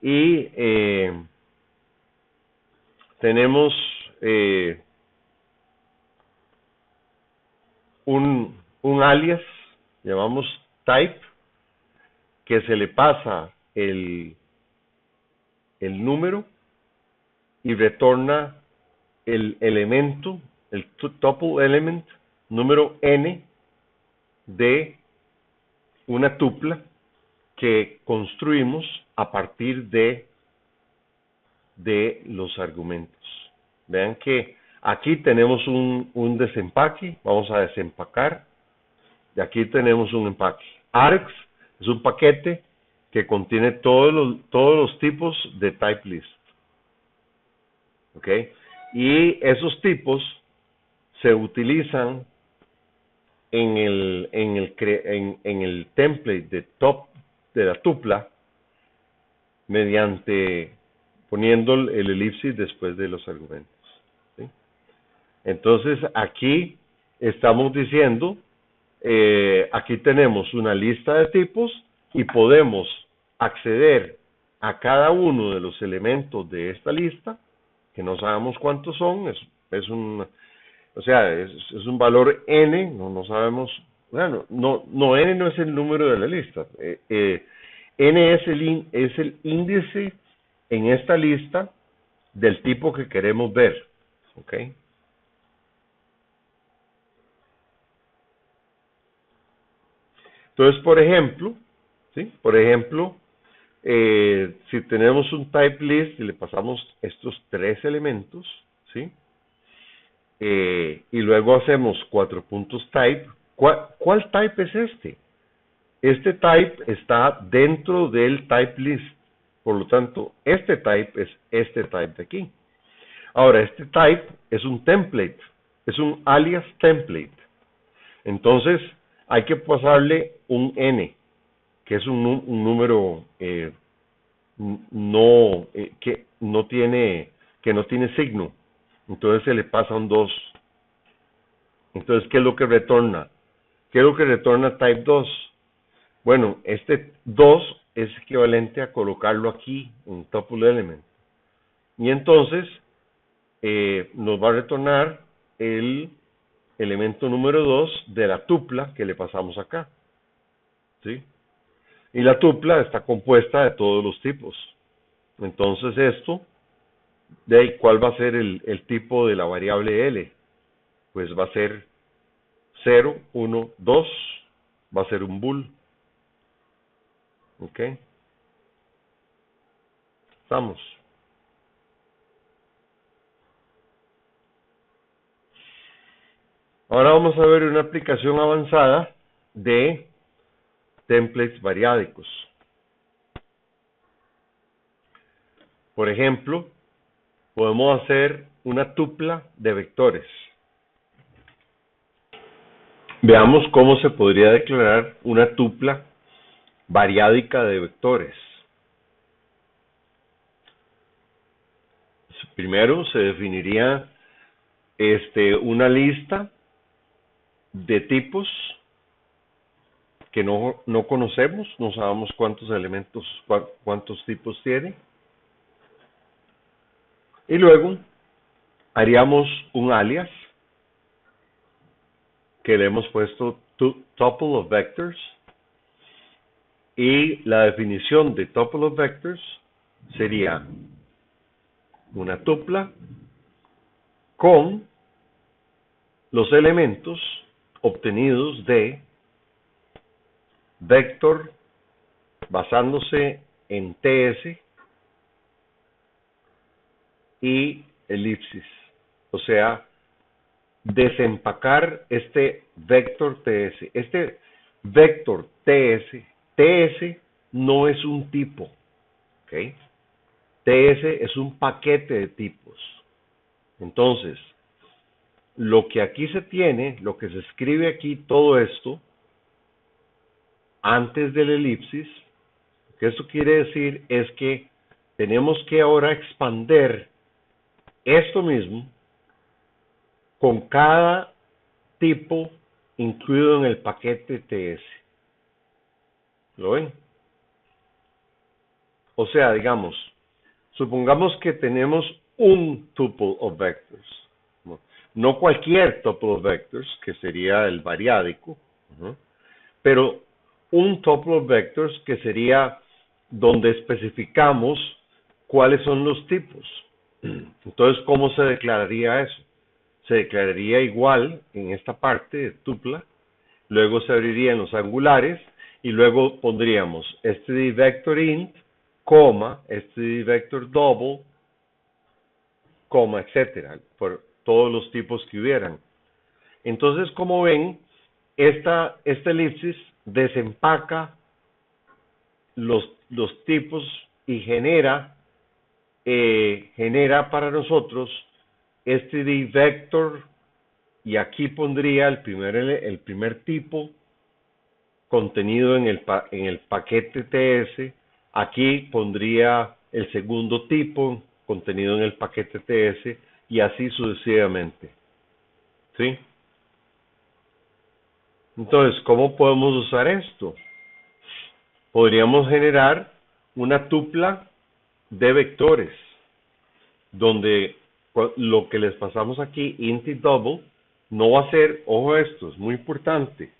Y tenemos un alias, llamamos type, que se le pasa el número y retorna el elemento, el tuple element, número n de una tupla que construimos a partir de los argumentos. Vean que aquí tenemos un desempaque, vamos a desempacar, y aquí tenemos un empaque. Args es un paquete que contiene todos los tipos de type list. ¿Ok? Y esos tipos se utilizan en el template de la tupla mediante poniendo el elipsis después de los argumentos, ¿sí? Entonces aquí estamos diciendo, aquí tenemos una lista de tipos y podemos acceder a cada uno de los elementos de esta lista, que no sabemos cuántos son, es un valor n, no sabemos, bueno, n no es el número de la lista, n es el índice en esta lista del tipo que queremos ver, ¿ok? Entonces, por ejemplo, ¿sí? Si tenemos un type list y le pasamos estos tres elementos, ¿sí? Y luego hacemos 4 puntos type. ¿Cuál type es este? Este type está dentro del type list. Por lo tanto, este type es este type de aquí. Ahora, este type es un template, es un alias template. Entonces, hay que pasarle un n, que es un número que no tiene signo. Entonces se le pasa un 2. Entonces, ¿qué es lo que retorna? ¿Qué es lo que retorna type 2? Bueno, este 2 es equivalente a colocarlo aquí, en tuple element. Y entonces nos va a retornar el elemento número 2 de la tupla que le pasamos acá, ¿sí? Y la tupla está compuesta de todos los tipos. Entonces esto, de ahí, ¿cuál va a ser el tipo de la variable L? Pues va a ser 0, 1, 2, va a ser un bool. ¿Ok? Estamos. Ahora vamos a ver una aplicación avanzada de templates variádicos. Por ejemplo, podemos hacer una tupla de vectores. Veamos cómo se podría declarar una tupla variádica de vectores. Primero se definiría una lista de tipos que no conocemos, no sabemos cuántos elementos, cuántos tipos tiene. Y luego haríamos un alias que le hemos puesto tuple of vectors Y la definición de tuple of vectors sería una tupla con los elementos obtenidos de vector basándose en TS y elipsis. O sea, desempacar este vector TS. Este vector TS no es un tipo, ¿ok? TS es un paquete de tipos. Entonces, lo que aquí se tiene, lo que se escribe aquí, todo esto, antes del elipsis, lo que eso quiere decir es que tenemos que ahora expander esto mismo con cada tipo incluido en el paquete TS. ¿Lo ven? O sea, digamos, supongamos que tenemos un tuple of vectors. No cualquier tuple of vectors, que sería el variádico, pero un tuple of vectors que sería donde especificamos cuáles son los tipos. Entonces, ¿cómo se declararía eso? Se declararía igual en esta parte de tupla, luego se abrirían los angulares y luego pondríamos std vector int, coma, std vector double, coma, etcétera, por todos los tipos que hubieran. Entonces, como ven, esta elipsis desempaca los tipos y genera para nosotros std vector, y aquí pondría el primer tipo contenido en el paquete TS, aquí pondría el segundo tipo contenido en el paquete TS y así sucesivamente. ¿Sí? Entonces, ¿cómo podemos usar esto? Podríamos generar una tupla de vectores, donde lo que les pasamos aquí, int y double, no va a ser, ojo esto, es muy importante,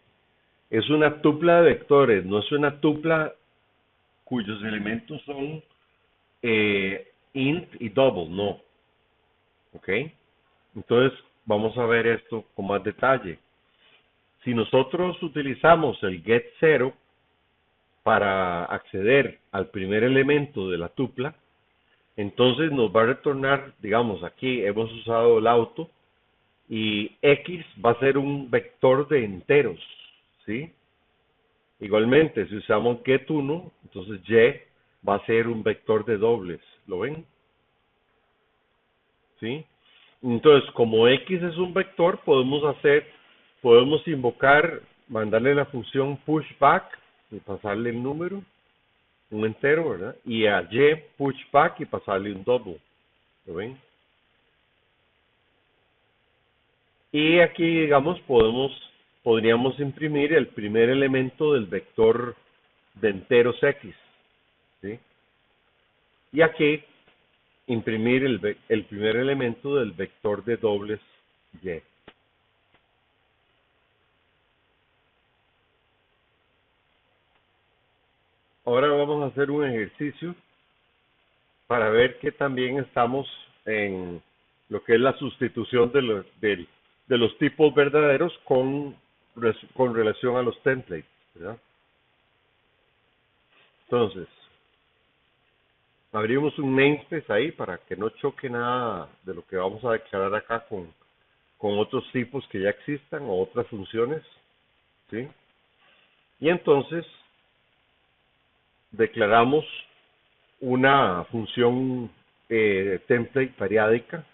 es una tupla de vectores, no es una tupla cuyos elementos son int y double, no. ¿Ok? Entonces, vamos a ver esto con más detalle. Si nosotros utilizamos el get0 para acceder al primer elemento de la tupla, entonces nos va a retornar, digamos, aquí hemos usado el auto, y X va a ser un vector de enteros, ¿sí? Igualmente, si usamos get1, entonces Y va a ser un vector de dobles, ¿lo ven? ¿Sí? Entonces, como X es un vector, podemos invocar, mandarle la función pushback y pasarle el número, un entero, ¿verdad? Y a Y pushback y pasarle un double, ¿lo ven? Y aquí, digamos, podríamos imprimir el primer elemento del vector de enteros X, ¿sí? Y aquí imprimir el primer elemento del vector de dobles Y. Ahora vamos a hacer un ejercicio para ver que también estamos en lo que es la sustitución de los tipos verdaderos con relación a los templates, ¿verdad? Entonces, abrimos un namespace ahí para que no choque nada de lo que vamos a declarar acá con otros tipos que ya existan o otras funciones, ¿sí? Y entonces declaramos una función template variádica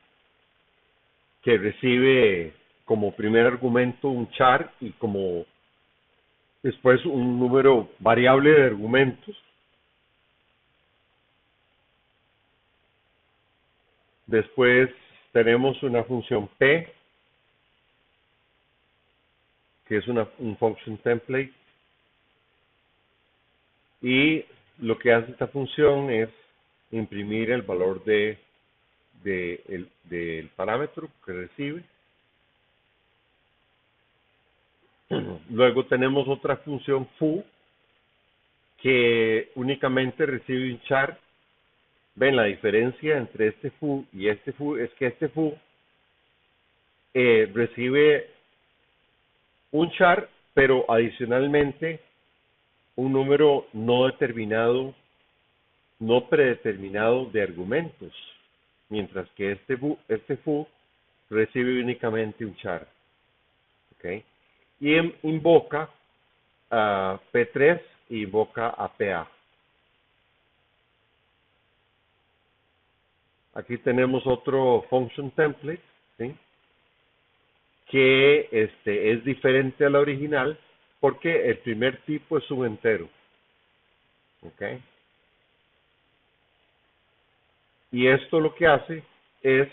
que recibe como primer argumento un char y como después un número variable de argumentos. Después tenemos una función P, que es un function template, y lo que hace esta función es imprimir el valor del parámetro que recibe. Luego tenemos otra función foo, que únicamente recibe un char. Ven, la diferencia entre este foo y este foo es que este foo recibe un char, pero adicionalmente un número no determinado, no predeterminado de argumentos, mientras que este foo recibe únicamente un char. ¿Okay? Y invoca a P3 y invoca a PA. Aquí tenemos otro function template, ¿sí? Que es diferente a la original porque el primer tipo es un entero. ¿Okay? Y esto lo que hace es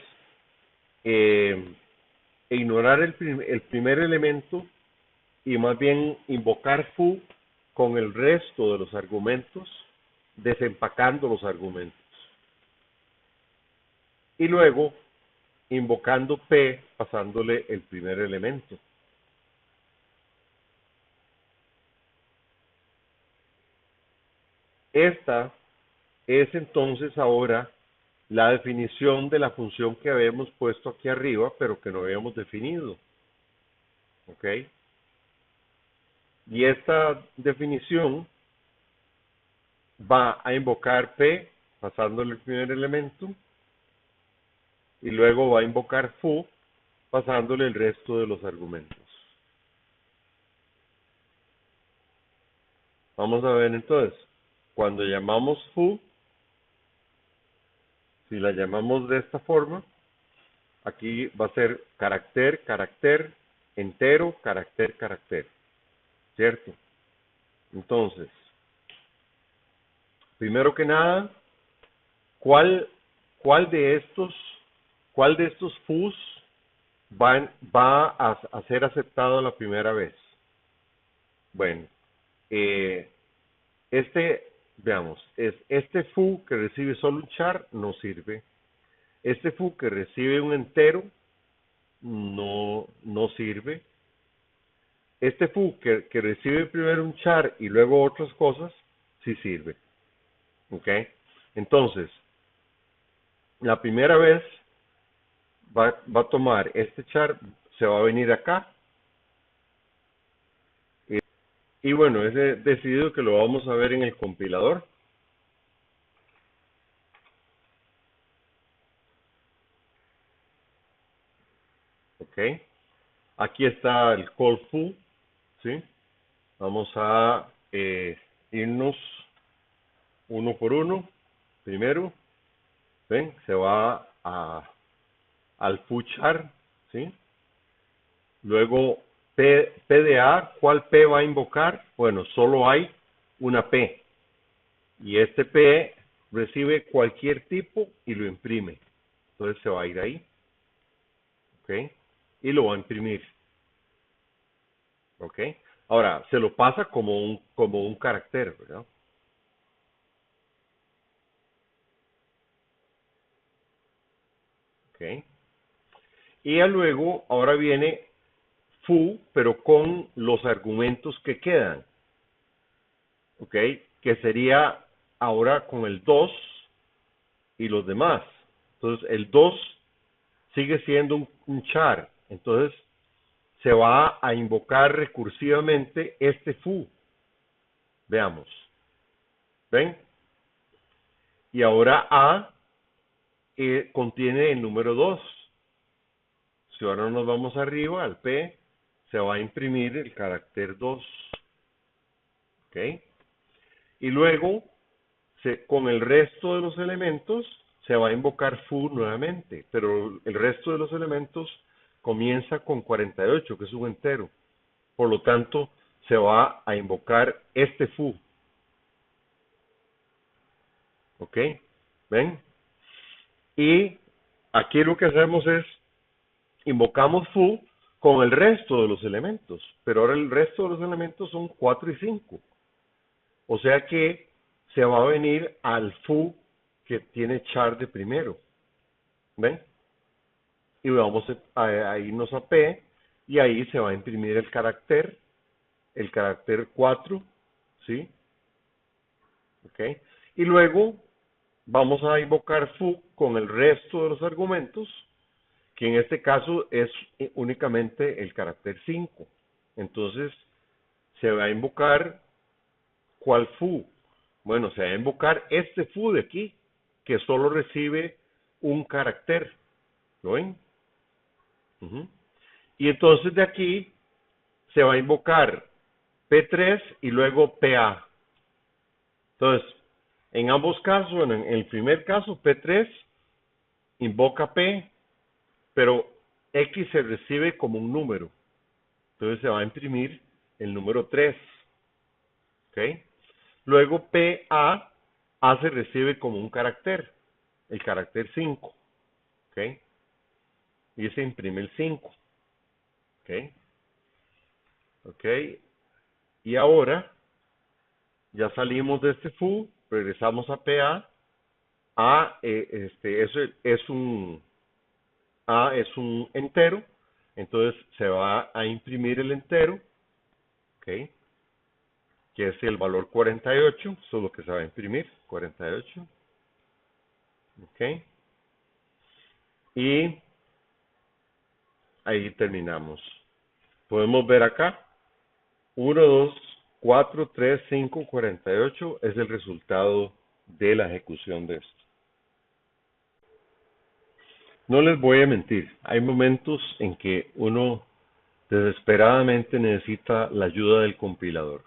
ignorar el primer elemento y más bien invocar foo con el resto de los argumentos, desempacando los argumentos. Y luego invocando P, pasándole el primer elemento. Esta es entonces ahora la definición de la función que habíamos puesto aquí arriba, pero que no habíamos definido. ¿Ok? Y esta definición va a invocar P, pasándole el primer elemento, y luego va a invocar foo, pasándole el resto de los argumentos. Vamos a ver entonces, cuando llamamos foo, si la llamamos de esta forma, aquí va a ser carácter, carácter, entero, carácter, carácter, ¿cierto? Entonces, primero que nada, ¿cuál, cuál de estos, cuál de estos foos va a ser aceptado la primera vez? Bueno, eh, veamos, es este foo que recibe solo un char no sirve. Este foo que recibe un entero no sirve. Este foo que recibe primero un char y luego otras cosas, sí sirve. ¿Ok? Entonces, la primera vez va a tomar este char, se va a venir acá. Y bueno, es decidido que lo vamos a ver en el compilador. ¿Ok? Aquí está el call foo, ¿sí? Vamos a irnos uno por uno. Primero, ven, se va al foo char, ¿sí? Luego, PDA, ¿cuál P va a invocar? Bueno, solo hay una P. Y este P recibe cualquier tipo y lo imprime. Entonces se va a ir ahí. ¿Ok? Y lo va a imprimir. ¿Ok? Ahora, se lo pasa como un carácter, ¿verdad? ¿Ok? Y ya luego, ahora viene foo, pero con los argumentos que quedan. ¿Ok? Que sería ahora con el 2 y los demás. Entonces, el 2 sigue siendo un char. Entonces, se va a invocar recursivamente este foo. Veamos. ¿Ven? Y ahora A contiene el número 2. Si ahora nos vamos arriba al P, se va a imprimir el carácter 2. ¿Ok? Y luego, con el resto de los elementos, se va a invocar foo nuevamente, pero el resto de los elementos comienza con 48, que es un entero. Por lo tanto, se va a invocar este foo. ¿Ok? ¿Ven? Y aquí lo que hacemos es, invocamos foo con el resto de los elementos, pero ahora el resto de los elementos son 4 y 5. O sea que se va a venir al foo que tiene char de primero. ¿Ven? Y vamos a irnos a P y ahí se va a imprimir el carácter 4, ¿sí? ¿ok? Y luego vamos a invocar foo con el resto de los argumentos, que en este caso es únicamente el carácter 5. Entonces, se va a invocar ¿cuál foo? Bueno, se va a invocar este foo de aquí, que solo recibe un carácter. ¿Lo ven? Uh-huh. Y entonces de aquí se va a invocar P3 y luego PA. Entonces, en ambos casos, en el primer caso, P3 invoca P, pero X se recibe como un número. Entonces se va a imprimir el número 3. ¿Ok? Luego PA, A se recibe como un carácter, el carácter 5. ¿Ok? Y se imprime el 5. ¿Ok? ¿Ok? Y ahora ya salimos de este foo, regresamos a PA. A es un entero, entonces se va a imprimir el entero, ¿ok? Que es el valor 48, eso es lo que se va a imprimir, 48, ¿ok? Y ahí terminamos. Podemos ver acá, 1, 2, 4, 3, 5, 48 es el resultado de la ejecución de esto. No les voy a mentir, hay momentos en que uno desesperadamente necesita la ayuda del compilador.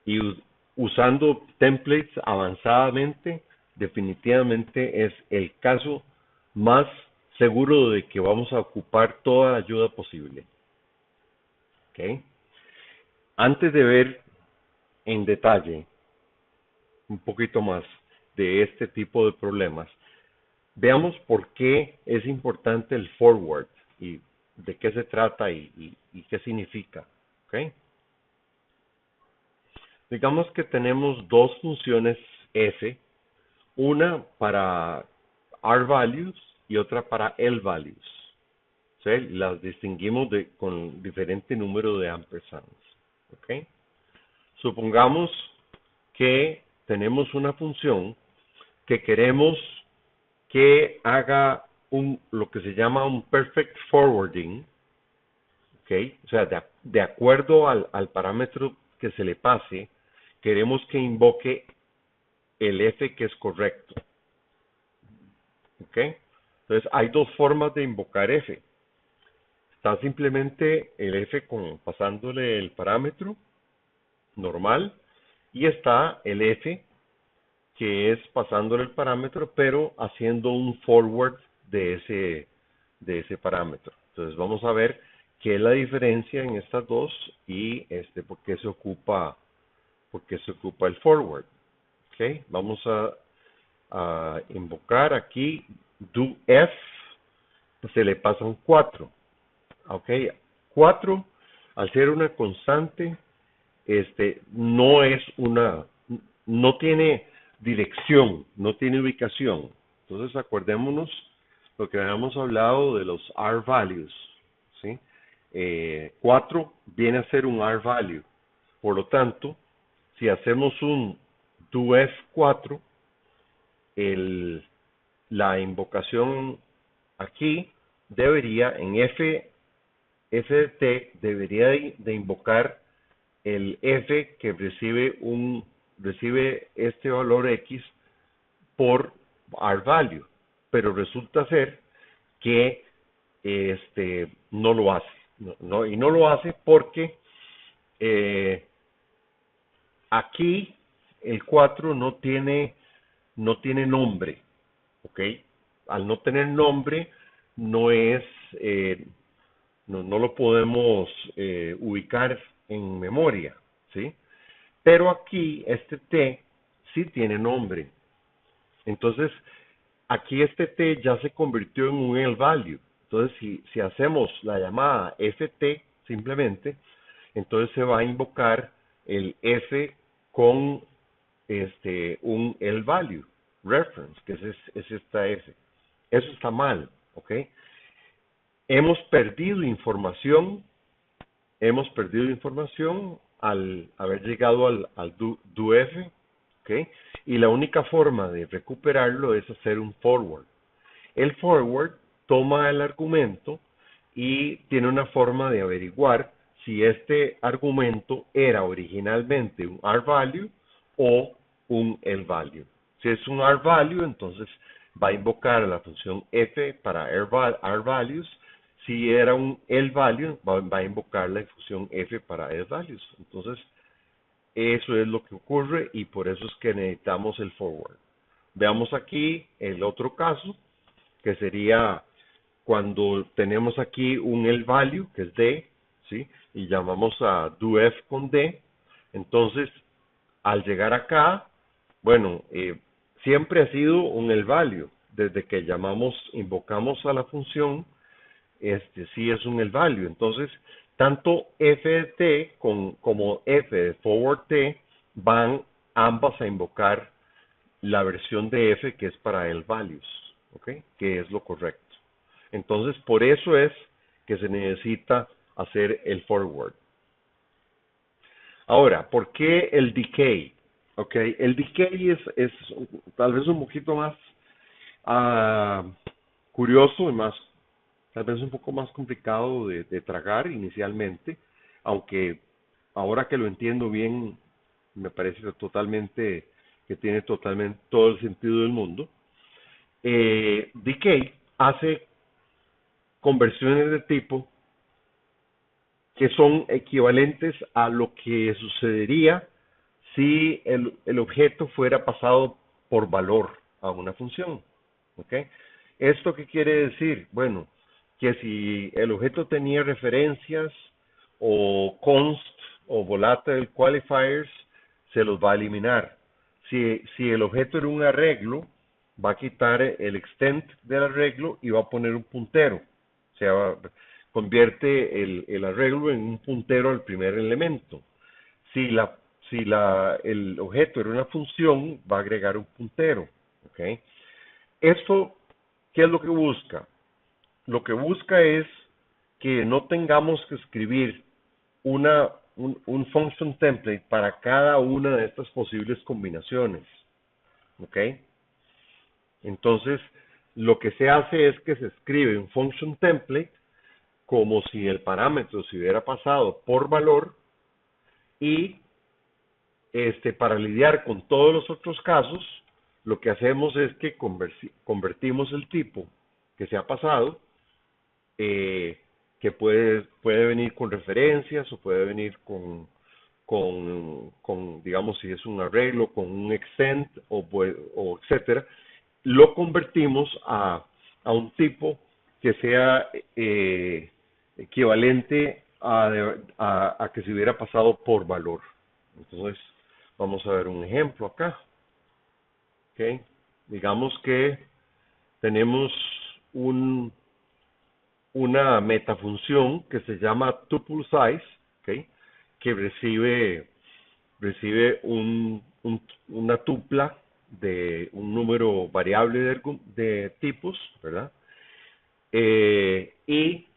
Y usando templates avanzadamente, definitivamente es el caso más seguro de que vamos a ocupar toda la ayuda posible. ¿Okay? Antes de ver en detalle un poquito más de este tipo de problemas, veamos por qué es importante el forward y de qué se trata y qué significa. ¿Okay? Digamos que tenemos dos funciones f, una para R-values y otra para L-values. ¿Sí? Las distinguimos con diferente número de ampersands. ¿Ok? Supongamos que tenemos una función que queremos que haga lo que se llama un perfect forwarding. ¿Ok? O sea, de acuerdo al parámetro que se le pase, queremos que invoque el f que es correcto. ¿Ok? Entonces, hay dos formas de invocar f. Está simplemente el f pasándole el parámetro normal y está el f que es pasándole el parámetro pero haciendo un forward de ese parámetro. Entonces, vamos a ver qué es la diferencia en estas dos y por qué se ocupa el forward. ¿Ok? Vamos a invocar aquí doF, se le pasa un 4. ¿Ok? 4, al ser una constante, no tiene dirección, no tiene ubicación. Entonces acordémonos lo que habíamos hablado de los R values, ¿sí? 4 viene a ser un R value. Por lo tanto, si hacemos un doF 4, la invocación aquí debería, en f de t, debería de invocar el f que recibe este valor x por R value, pero resulta ser que no lo hace, y no lo hace porque aquí el 4 no tiene nombre, ¿ok? Al no tener nombre, no es, no lo podemos ubicar en memoria, ¿sí? Pero aquí este t sí tiene nombre. Entonces, aquí este t ya se convirtió en un L value. Entonces, si hacemos la llamada ft simplemente, entonces se va a invocar el f con un L value reference, que es esta f. Eso está mal, ¿ok? Hemos perdido información al haber llegado al do F, ¿ok? Y la única forma de recuperarlo es hacer un forward. El forward toma el argumento y tiene una forma de averiguar si este argumento era originalmente un R-value o un L-value. Si es un R-value, entonces va a invocar a la función f para R-values. Si era un L-value, va a invocar la función f para L-values. Entonces, eso es lo que ocurre y por eso es que necesitamos el forward. Veamos aquí el otro caso, que sería cuando tenemos aquí un L-value, que es D, ¿sí? Y llamamos a doF con D. Entonces, al llegar acá, bueno, siempre ha sido un L-value. Desde que invocamos a la función, sí es un L-value. Entonces, tanto f de t como f de forward t van ambas a invocar la versión de f que es para L-values, ¿ok? Que es lo correcto. Entonces, por eso es que se necesita hacer el forward. Ahora, ¿por qué el decay? Ok, el decay es tal vez un poquito más curioso y más, tal vez un poco más complicado de tragar inicialmente, aunque ahora que lo entiendo bien, me parece que tiene totalmente todo el sentido del mundo. Decay hace conversiones de tipo que son equivalentes a lo que sucedería si el objeto fuera pasado por valor a una función. ¿Ok? ¿Esto qué quiere decir? Bueno, que si el objeto tenía referencias o const o volatile qualifiers, se los va a eliminar. Si el objeto era un arreglo, va a quitar el extent del arreglo y va a poner un puntero. O sea, convierte el arreglo en un puntero al primer elemento. Si el objeto era una función, va a agregar un puntero. ¿Ok? Esto, ¿qué es lo que busca? Lo que busca es que no tengamos que escribir un function template para cada una de estas posibles combinaciones. ¿Ok? Entonces, lo que se hace es que se escribe un function template como si el parámetro se hubiera pasado por valor y para lidiar con todos los otros casos, lo que hacemos es que convertimos el tipo que se ha pasado, que puede venir con referencias o puede venir digamos, si es un arreglo, con un extent o etcétera, lo convertimos a un tipo que sea equivalente a que se hubiera pasado por valor. Entonces, vamos a ver un ejemplo acá. ¿Ok? Digamos que tenemos una metafunción que se llama tuple size, ¿ok? Que recibe una tupla de un número variable de tipos, ¿verdad? Y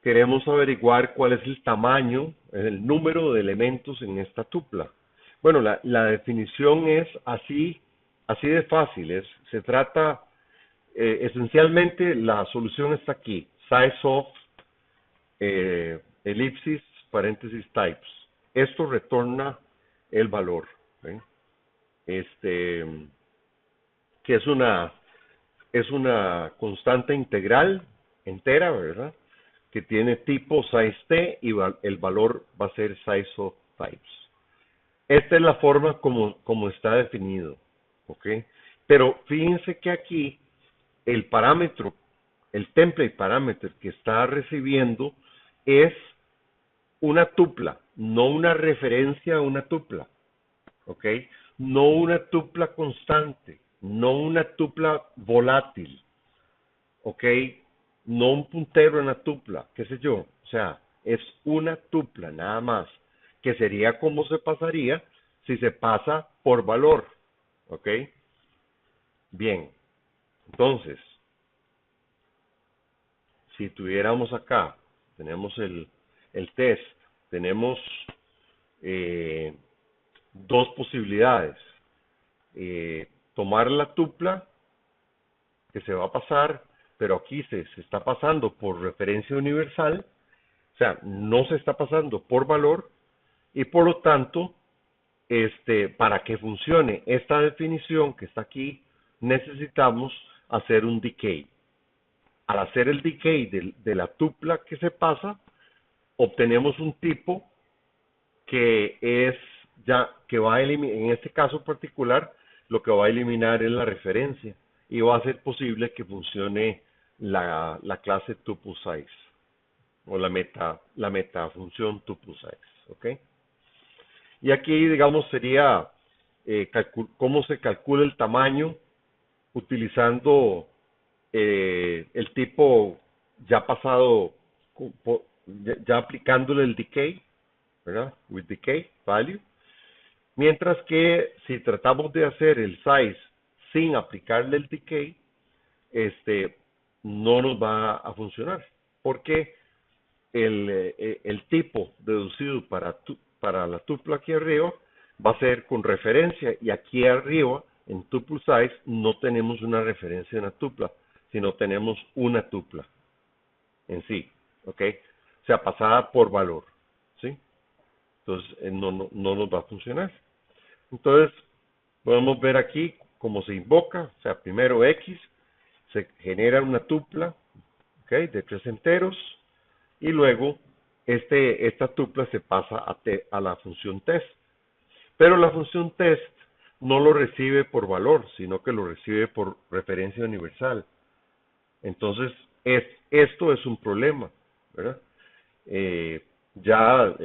queremos averiguar cuál es el tamaño, el número de elementos en esta tupla. Bueno, la definición es así de fácil. Se trata, esencialmente, la solución está aquí. Size of, elipsis, paréntesis, types. Esto retorna el valor, ¿eh? Que es una constante integral entera, ¿verdad? Que tiene tipo size t y el valor va a ser size of types. Esta es la forma como está definido, ¿ok? Pero fíjense que aquí el parámetro, el template parameter que está recibiendo es una tupla, no una referencia a una tupla, ¿ok? No una tupla constante, no una tupla volátil, ¿ok? No un puntero en la tupla, qué sé yo. O sea, es una tupla nada más, que sería como se pasaría si se pasa por valor, ¿ok? Bien, entonces, si tuviéramos acá, tenemos el test, tenemos eh, dos posibilidades. Tomar la tupla que se va a pasar, pero aquí se está pasando por referencia universal, o sea, no se está pasando por valor, y por lo tanto, para que funcione esta definición que está aquí, necesitamos hacer un decay. Al hacer el decay de la tupla que se pasa, obtenemos un tipo que es ya que va a eliminar, en este caso particular, lo que va a eliminar es la referencia y va a ser posible que funcione la clase tuple size o la meta función tuple size, ¿ok? Y aquí, digamos, sería cómo se calcula el tamaño utilizando el tipo ya pasado, ya aplicándole el decay, ¿verdad? With decay value. Mientras que si tratamos de hacer el size sin aplicarle el decay, no nos va a funcionar. Porque el tipo deducido para la tupla aquí arriba va a ser con referencia, y aquí arriba en tuple size no tenemos una referencia en la tupla, sino tenemos una tupla en sí, ¿ok? O sea, pasada por valor, ¿sí? Entonces no nos va a funcionar. Entonces podemos ver aquí cómo se invoca, o sea, primero X, se genera una tupla, ¿ok? De 3 enteros, y luego esta tupla se pasa a la función test. Pero la función test no lo recibe por valor, sino que lo recibe por referencia universal. Entonces, esto es un problema, ¿verdad? Ya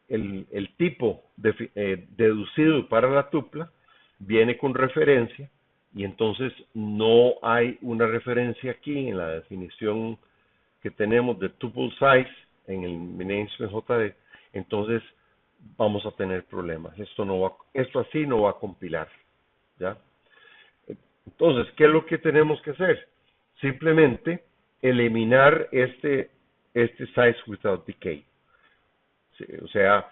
el tipo deducido para la tupla viene con referencia, y entonces no hay una referencia aquí en la definición que tenemos de tuple size en el namespace JD. Entonces vamos a tener problemas. Esto así no va a compilar, ¿ya? Entonces, ¿qué es lo que tenemos que hacer? Simplemente eliminar este size without decay. Sí, o sea,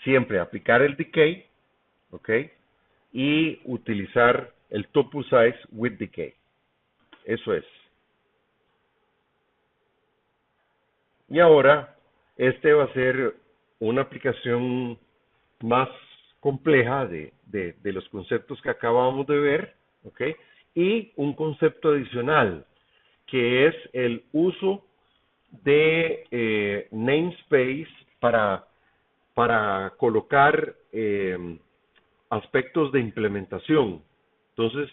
siempre aplicar el decay, ¿ok? Y utilizar el tuple size with decay. Eso es. Y ahora, va a ser una aplicación más compleja de los conceptos que acabamos de ver, ¿ok? Y un concepto adicional, que es el uso de namespace para colocar aspectos de implementación. Entonces,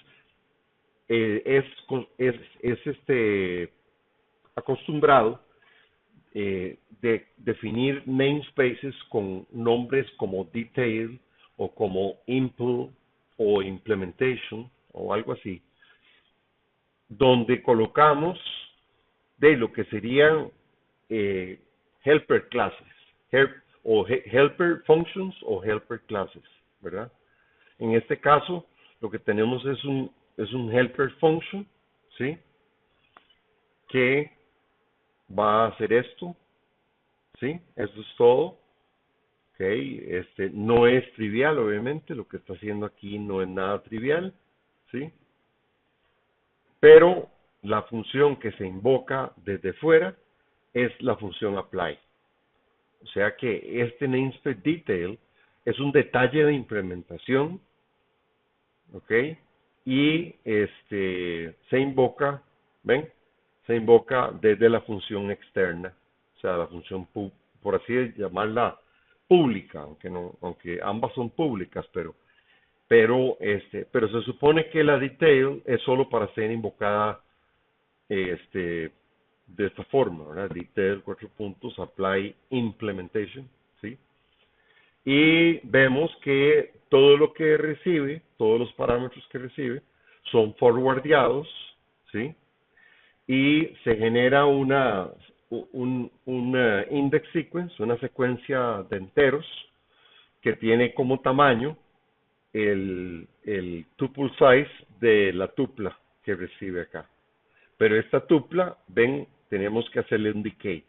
es acostumbrado de definir namespaces con nombres como detail o como impl o implementation o algo así, donde colocamos de lo que serían helper classes, helper functions o helper classes, ¿verdad? En este caso, lo que tenemos es un helper function, ¿sí? Que va a hacer esto, ¿sí? Eso es todo. Ok, no es trivial, obviamente, lo que está haciendo aquí no es nada trivial, ¿sí? Pero la función que se invoca desde fuera es la función apply. O sea que este namespace detail es un detalle de implementación, ¿ok? Y se invoca, ¿ven? Se invoca desde la función externa, o sea, la función, por así llamarla, pública, aunque ambas son públicas, pero se supone que la detail es solo para ser invocada de esta forma, ¿verdad? Detail, 4 puntos, apply implementation, ¿sí? Y vemos que todo lo que recibe, todos los parámetros que recibe, son forwardeados, ¿sí? Y se genera una index sequence, una secuencia de enteros que tiene como tamaño el tuple size de la tupla que recibe acá. Pero esta tupla, ven, tenemos que hacerle un decay.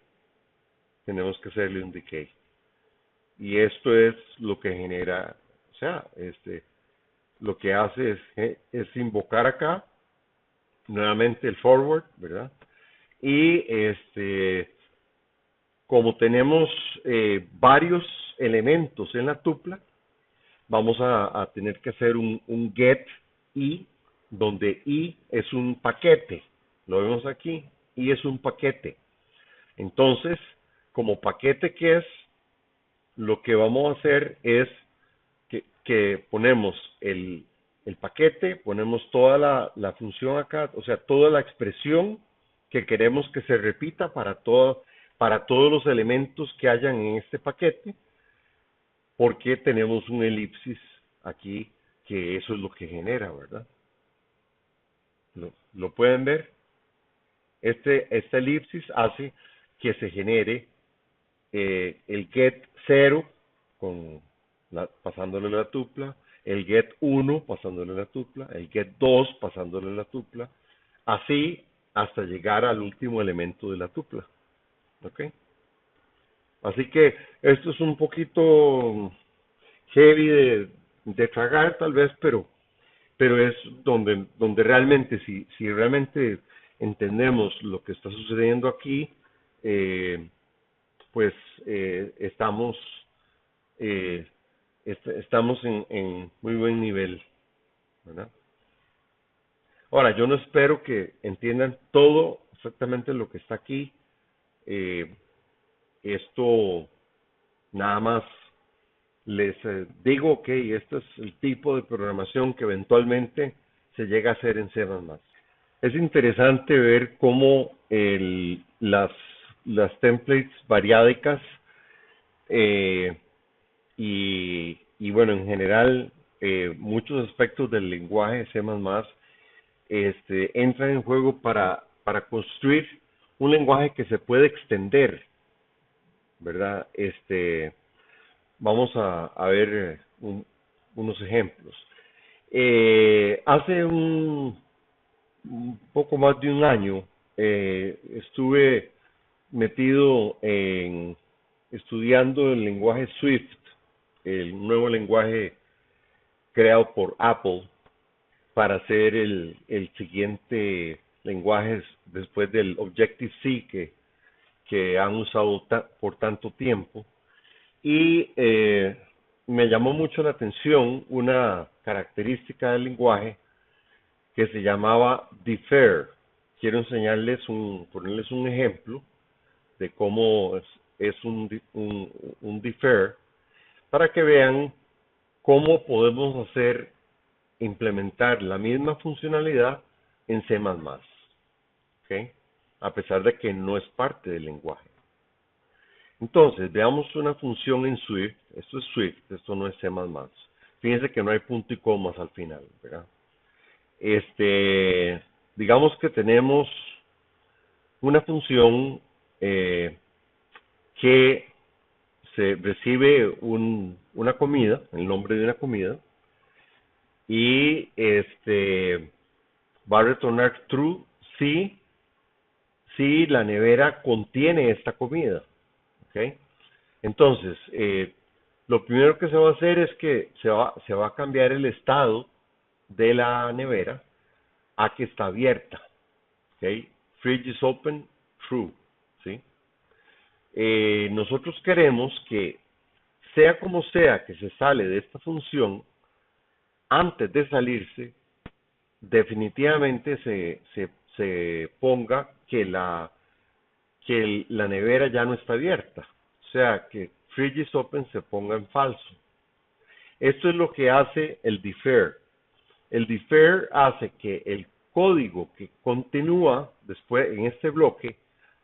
Tenemos que hacerle un decay. y esto es lo que genera, o sea, lo que hace es invocar acá nuevamente el forward, ¿verdad? Y como tenemos varios elementos en la tupla, vamos a tener que hacer un get i, donde i es un paquete. Lo vemos aquí, i es un paquete. Entonces, como paquete que es, lo que vamos a hacer es que ponemos el paquete, ponemos toda la función acá, o sea, toda la expresión que queremos que se repita para todos los elementos que hayan en este paquete, porque tenemos un elipsis aquí, que eso es lo que genera, ¿verdad? ¿Lo pueden ver? Esta elipsis hace que se genere el get 0 pasándole la tupla, el get 1 pasándole la tupla, el get 2 pasándole la tupla, así hasta llegar al último elemento de la tupla. ¿Ok? Así que esto es un poquito heavy de tragar tal vez, pero es donde realmente, si realmente entendemos lo que está sucediendo aquí, eh, pues eh, estamos en muy buen nivel, ¿verdad? Ahora, yo no espero que entiendan todo exactamente lo que está aquí. Eh, Esto nada más les digo, ok, este es el tipo de programación que eventualmente se llega a hacer en C++. Es interesante ver cómo las templates variádicas eh, y bueno, en general, muchos aspectos del lenguaje C++ entran en juego para construir un lenguaje que se puede extender, ¿verdad? Vamos a ver unos ejemplos. Hace un poco más de un año estuve metido en estudiando el lenguaje Swift, el nuevo lenguaje creado por Apple para hacer el siguiente lenguaje después del Objective-C que han usado por tanto tiempo. Y me llamó mucho la atención una característica del lenguaje que se llamaba defer. Quiero ponerles un ejemplo de cómo es un defer para que vean cómo podemos implementar la misma funcionalidad en C++, ¿ok? A pesar de que no es parte del lenguaje. Entonces, veamos una función en Swift. Esto es Swift, esto no es C++. Fíjense que no hay punto y comas al final, ¿verdad? Digamos que tenemos una función que se recibe una comida, el nombre de una comida, y va a retornar true si la nevera contiene esta comida, ¿ok? Entonces, lo primero que se va a hacer es que se va a cambiar el estado de la nevera a que está abierta, ¿ok? Fridge is open, true, ¿sí? Nosotros queremos que, sea como sea que se sale de esta función, antes de salirse, definitivamente se ponga que la nevera ya no está abierta. O sea, que fridge is open se ponga en falso. Esto es lo que hace el defer. El defer hace que el código que continúa después en este bloque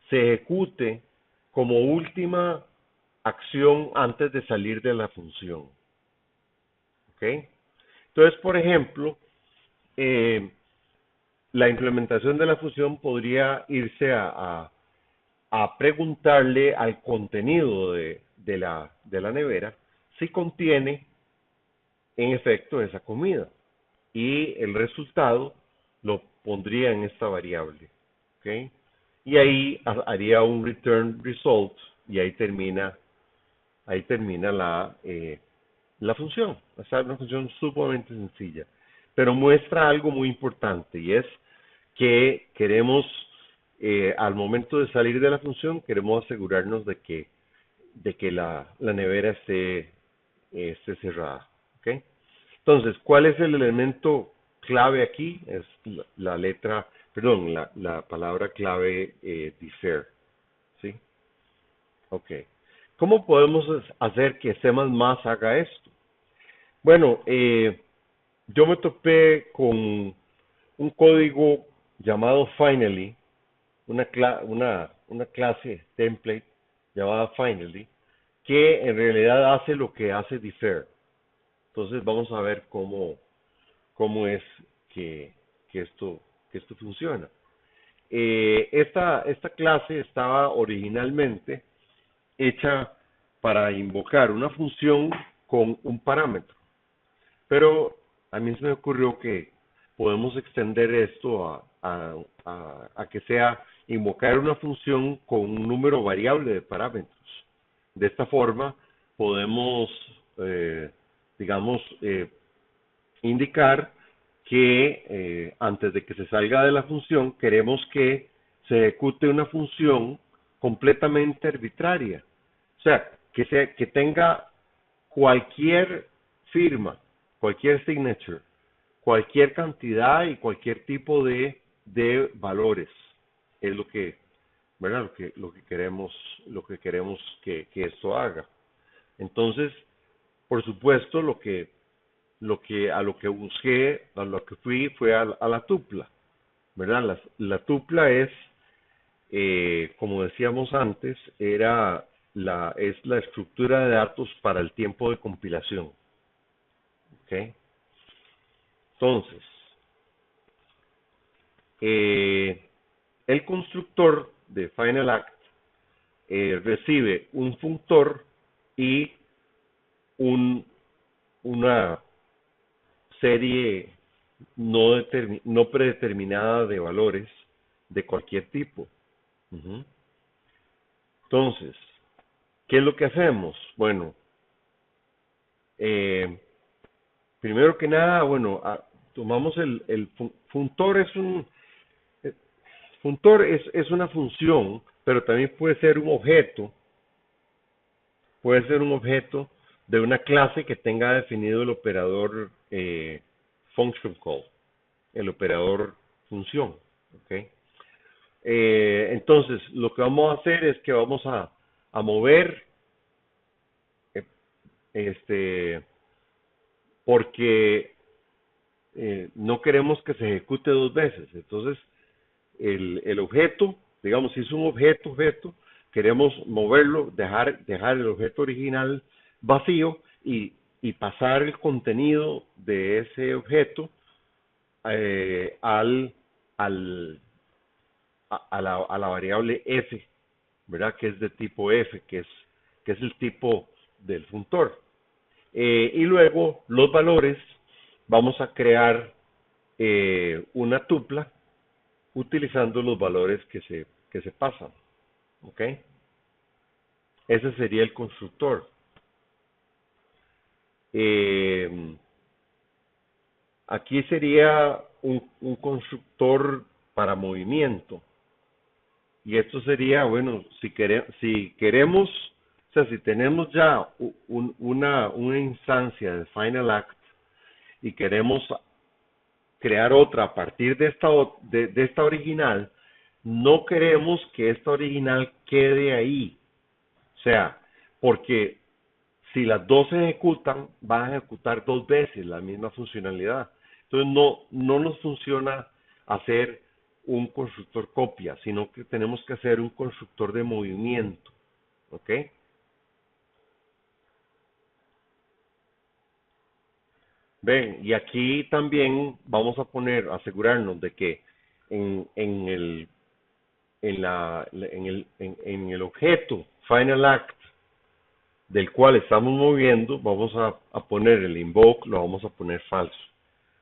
se ejecute como última acción antes de salir de la función. ¿Ok? Entonces, por ejemplo, la implementación de la función podría irse a preguntarle al contenido de la nevera si contiene en efecto esa comida y el resultado lo pondría en esta variable, ¿ok? Y ahí haría un return result y ahí termina ahí termina la función. Esta es una función sumamente sencilla, pero muestra algo muy importante y es que queremos, al momento de salir de la función, queremos asegurarnos de que la nevera esté cerrada. ¿Ok? Entonces, ¿cuál es el elemento clave aquí? Es la letra, perdón, la palabra clave defer. ¿Sí? Ok. ¿Cómo podemos hacer que C++ haga esto? Bueno, yo me topé con un código llamado finally, una clase template llamada finally, que en realidad hace lo que hace defer. Entonces vamos a ver cómo es que, que esto, que esto funciona. Esta clase estaba originalmente hecha para invocar una función con un parámetro, pero a mí se me ocurrió que podemos extender esto a que sea invocar una función con un número variable de parámetros. De esta forma podemos, digamos, indicar que antes de que se salga de la función queremos que se ejecute una función completamente arbitraria. O sea, que tenga cualquier firma, cualquier signature, cualquier cantidad y cualquier tipo de valores. Es lo que, ¿verdad? Lo que queremos que esto haga. Entonces, por supuesto, a lo que busqué, a lo que fui, fue a la tupla, ¿verdad? La tupla es, como decíamos antes, es la estructura de datos para el tiempo de compilación. ¿Ok? Entonces, el constructor de FinalAct recibe un funtor y una serie no predeterminada de valores de cualquier tipo. Ujú. Entonces, ¿qué es lo que hacemos? Bueno, eh, primero que nada, bueno, tomamos el funtor eh, funtor es una función, pero también puede ser un objeto de una clase que tenga definido el operador function call, el operador función. ¿Ok? Entonces, lo que vamos a hacer es que vamos a mover, eh, este, porque no queremos que se ejecute dos veces. Entonces, el objeto, digamos, si es un objeto, queremos moverlo, dejar el objeto original vacío y pasar el contenido de ese objeto eh, al, al, a la variable f, ¿verdad? Que es de tipo f, que es el tipo del funtor. Y luego los valores, vamos a crear una tupla utilizando los valores que se pasan. ¿Ok? Ese sería el constructor. Eh, Aquí sería un constructor para movimiento. Y esto sería, bueno, si queremos, o sea, si tenemos ya una instancia de Final Act y queremos crear otra a partir de esta original, no queremos que esta original quede ahí. O sea, porque si las dos se ejecutan, van a ejecutar dos veces la misma funcionalidad. Entonces no nos funciona hacer un constructor copia, sino que tenemos que hacer un constructor de movimiento. ¿Ok? Ven, y aquí también vamos a asegurarnos de que en el objeto Final Act del cual estamos moviendo, vamos a poner el invoke, lo vamos a poner falso,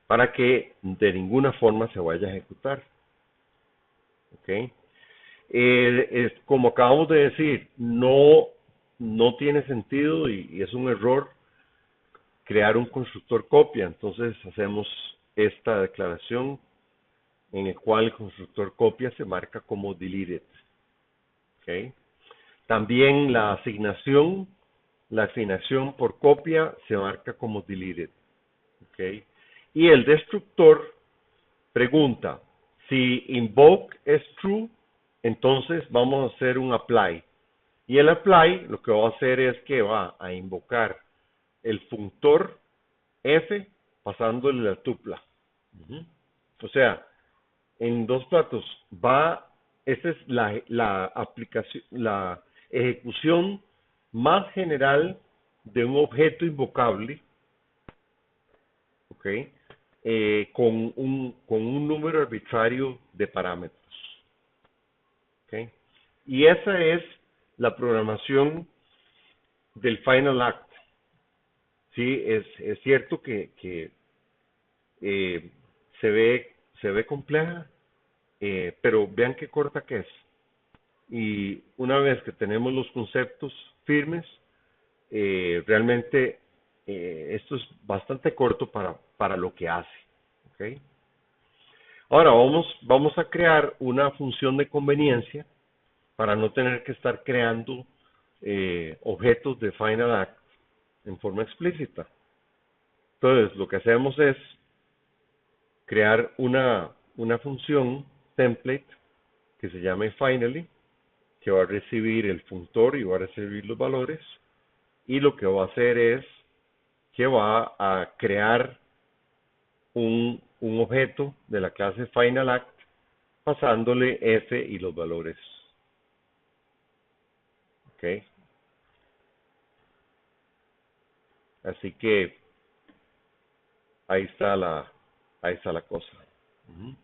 para que de ninguna forma se vaya a ejecutar. ¿Ok? Como acabamos de decir, no tiene sentido y es un error crear un constructor copia. Entonces hacemos esta declaración en el cual el constructor copia se marca como deleted. ¿Okay? También la asignación por copia se marca como deleted. ¿Okay? Y el destructor pregunta, si invoke es true, entonces vamos a hacer un apply. Y el apply lo que va a hacer es que va a invocar el funtor f pasándole la tupla. O sea, en dos platos esta es la aplicación, la ejecución más general de un objeto invocable, ¿ok? Con un número arbitrario de parámetros, ¿ok? Y esa es la programación del Final Act. Sí, es cierto que eh, se ve compleja, pero vean qué corta que es. Y una vez que tenemos los conceptos firmes, realmente esto es bastante corto para lo que hace. ¿Okay? Ahora vamos a crear una función de conveniencia para no tener que estar creando objetos de Final Act en forma explícita. Entonces, lo que hacemos es crear una función template que se llame finally, que va a recibir el funtor y va a recibir los valores, y lo que va a hacer es que va a crear un objeto de la clase final act pasándole f y los valores. ¿Ok? Así que ahí está la cosa. Uh-huh.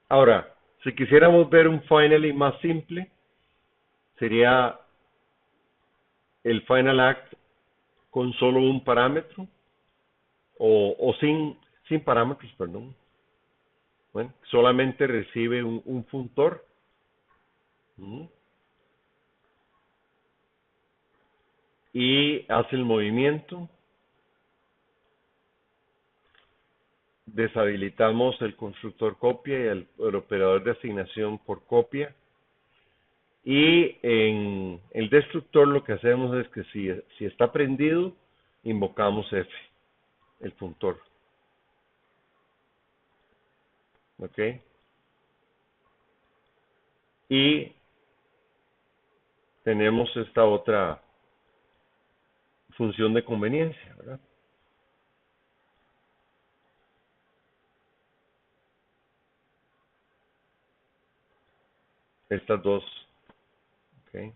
Ahora, si quisiéramos ver un finally más simple, sería el final act con solo un parámetro o sin parámetros, perdón. Bueno, solamente recibe un funtor. Uh-huh. Y hace el movimiento. Deshabilitamos el constructor copia y el operador de asignación por copia. Y en el destructor lo que hacemos es que si está prendido, invocamos F, el funtor. ¿Ok? Y tenemos esta otra función de conveniencia, ¿verdad? Estas dos. ¿Ok?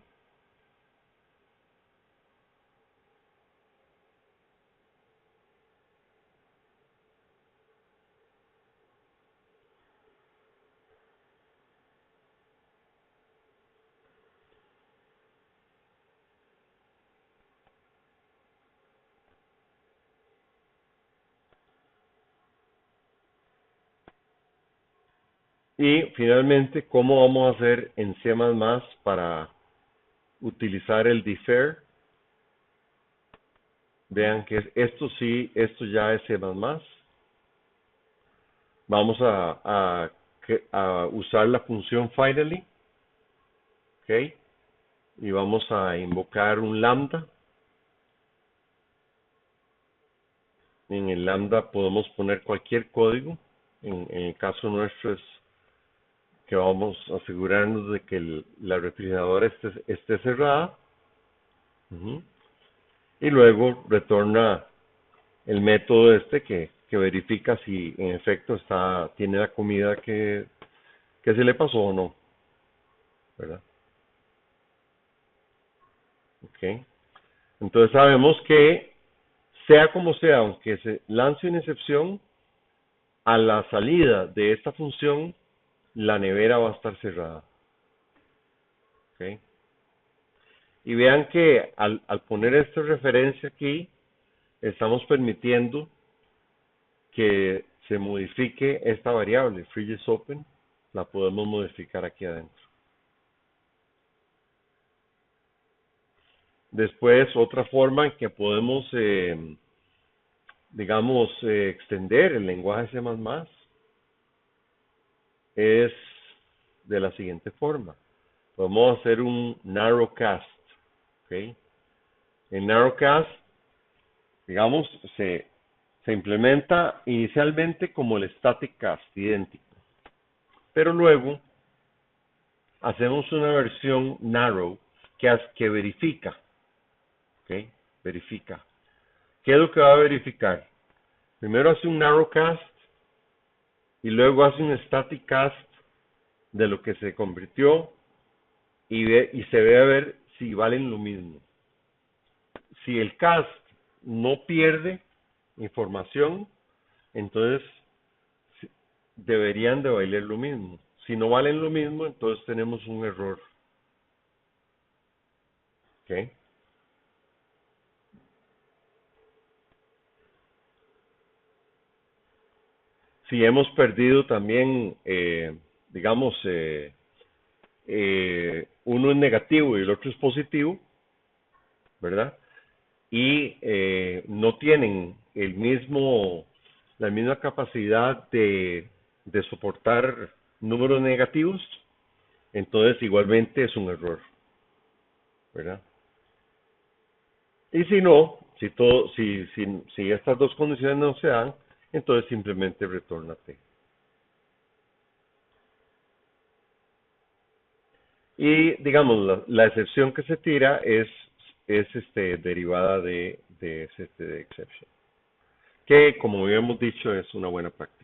Y finalmente, ¿cómo vamos a hacer en C++ para utilizar el defer? Vean que esto sí, esto ya es C++. Vamos a usar la función finally, ¿ok? Y vamos a invocar un lambda. En el lambda podemos poner cualquier código. En el caso nuestro es que vamos a asegurarnos de que la refrigeradora esté cerrada. Uh-huh. Y luego retorna el método que verifica si en efecto tiene la comida que se le pasó o no, ¿verdad? Ok. Entonces sabemos que sea como sea, aunque se lance una excepción, a la salida de esta función, la nevera va a estar cerrada. ¿Okay? Y vean que al poner esta referencia aquí, estamos permitiendo que se modifique esta variable, fridge is open, la podemos modificar aquí adentro. Después, otra forma en que podemos, digamos, extender el lenguaje C++ es de la siguiente forma. Podemos hacer un narrowcast, ¿ok? En narrowcast, digamos, se implementa inicialmente como el static cast, idéntico. Pero luego hacemos una versión narrow que verifica, ¿ok? Verifica. ¿Qué es lo que va a verificar? Primero hace un narrowcast y luego hace un static cast de lo que se convirtió y se ve a ver si valen lo mismo. Si el cast no pierde información, entonces deberían de valer lo mismo. Si no valen lo mismo, entonces tenemos un error. ¿Ok? Si hemos perdido también, digamos, uno es negativo y el otro es positivo, ¿verdad? Y no tienen la misma capacidad de soportar números negativos, entonces igualmente es un error, ¿verdad? Y si no, si estas dos condiciones no se dan, entonces simplemente retorna T. Y digamos, la excepción que se tira es derivada de STD exception, que como habíamos dicho es una buena práctica.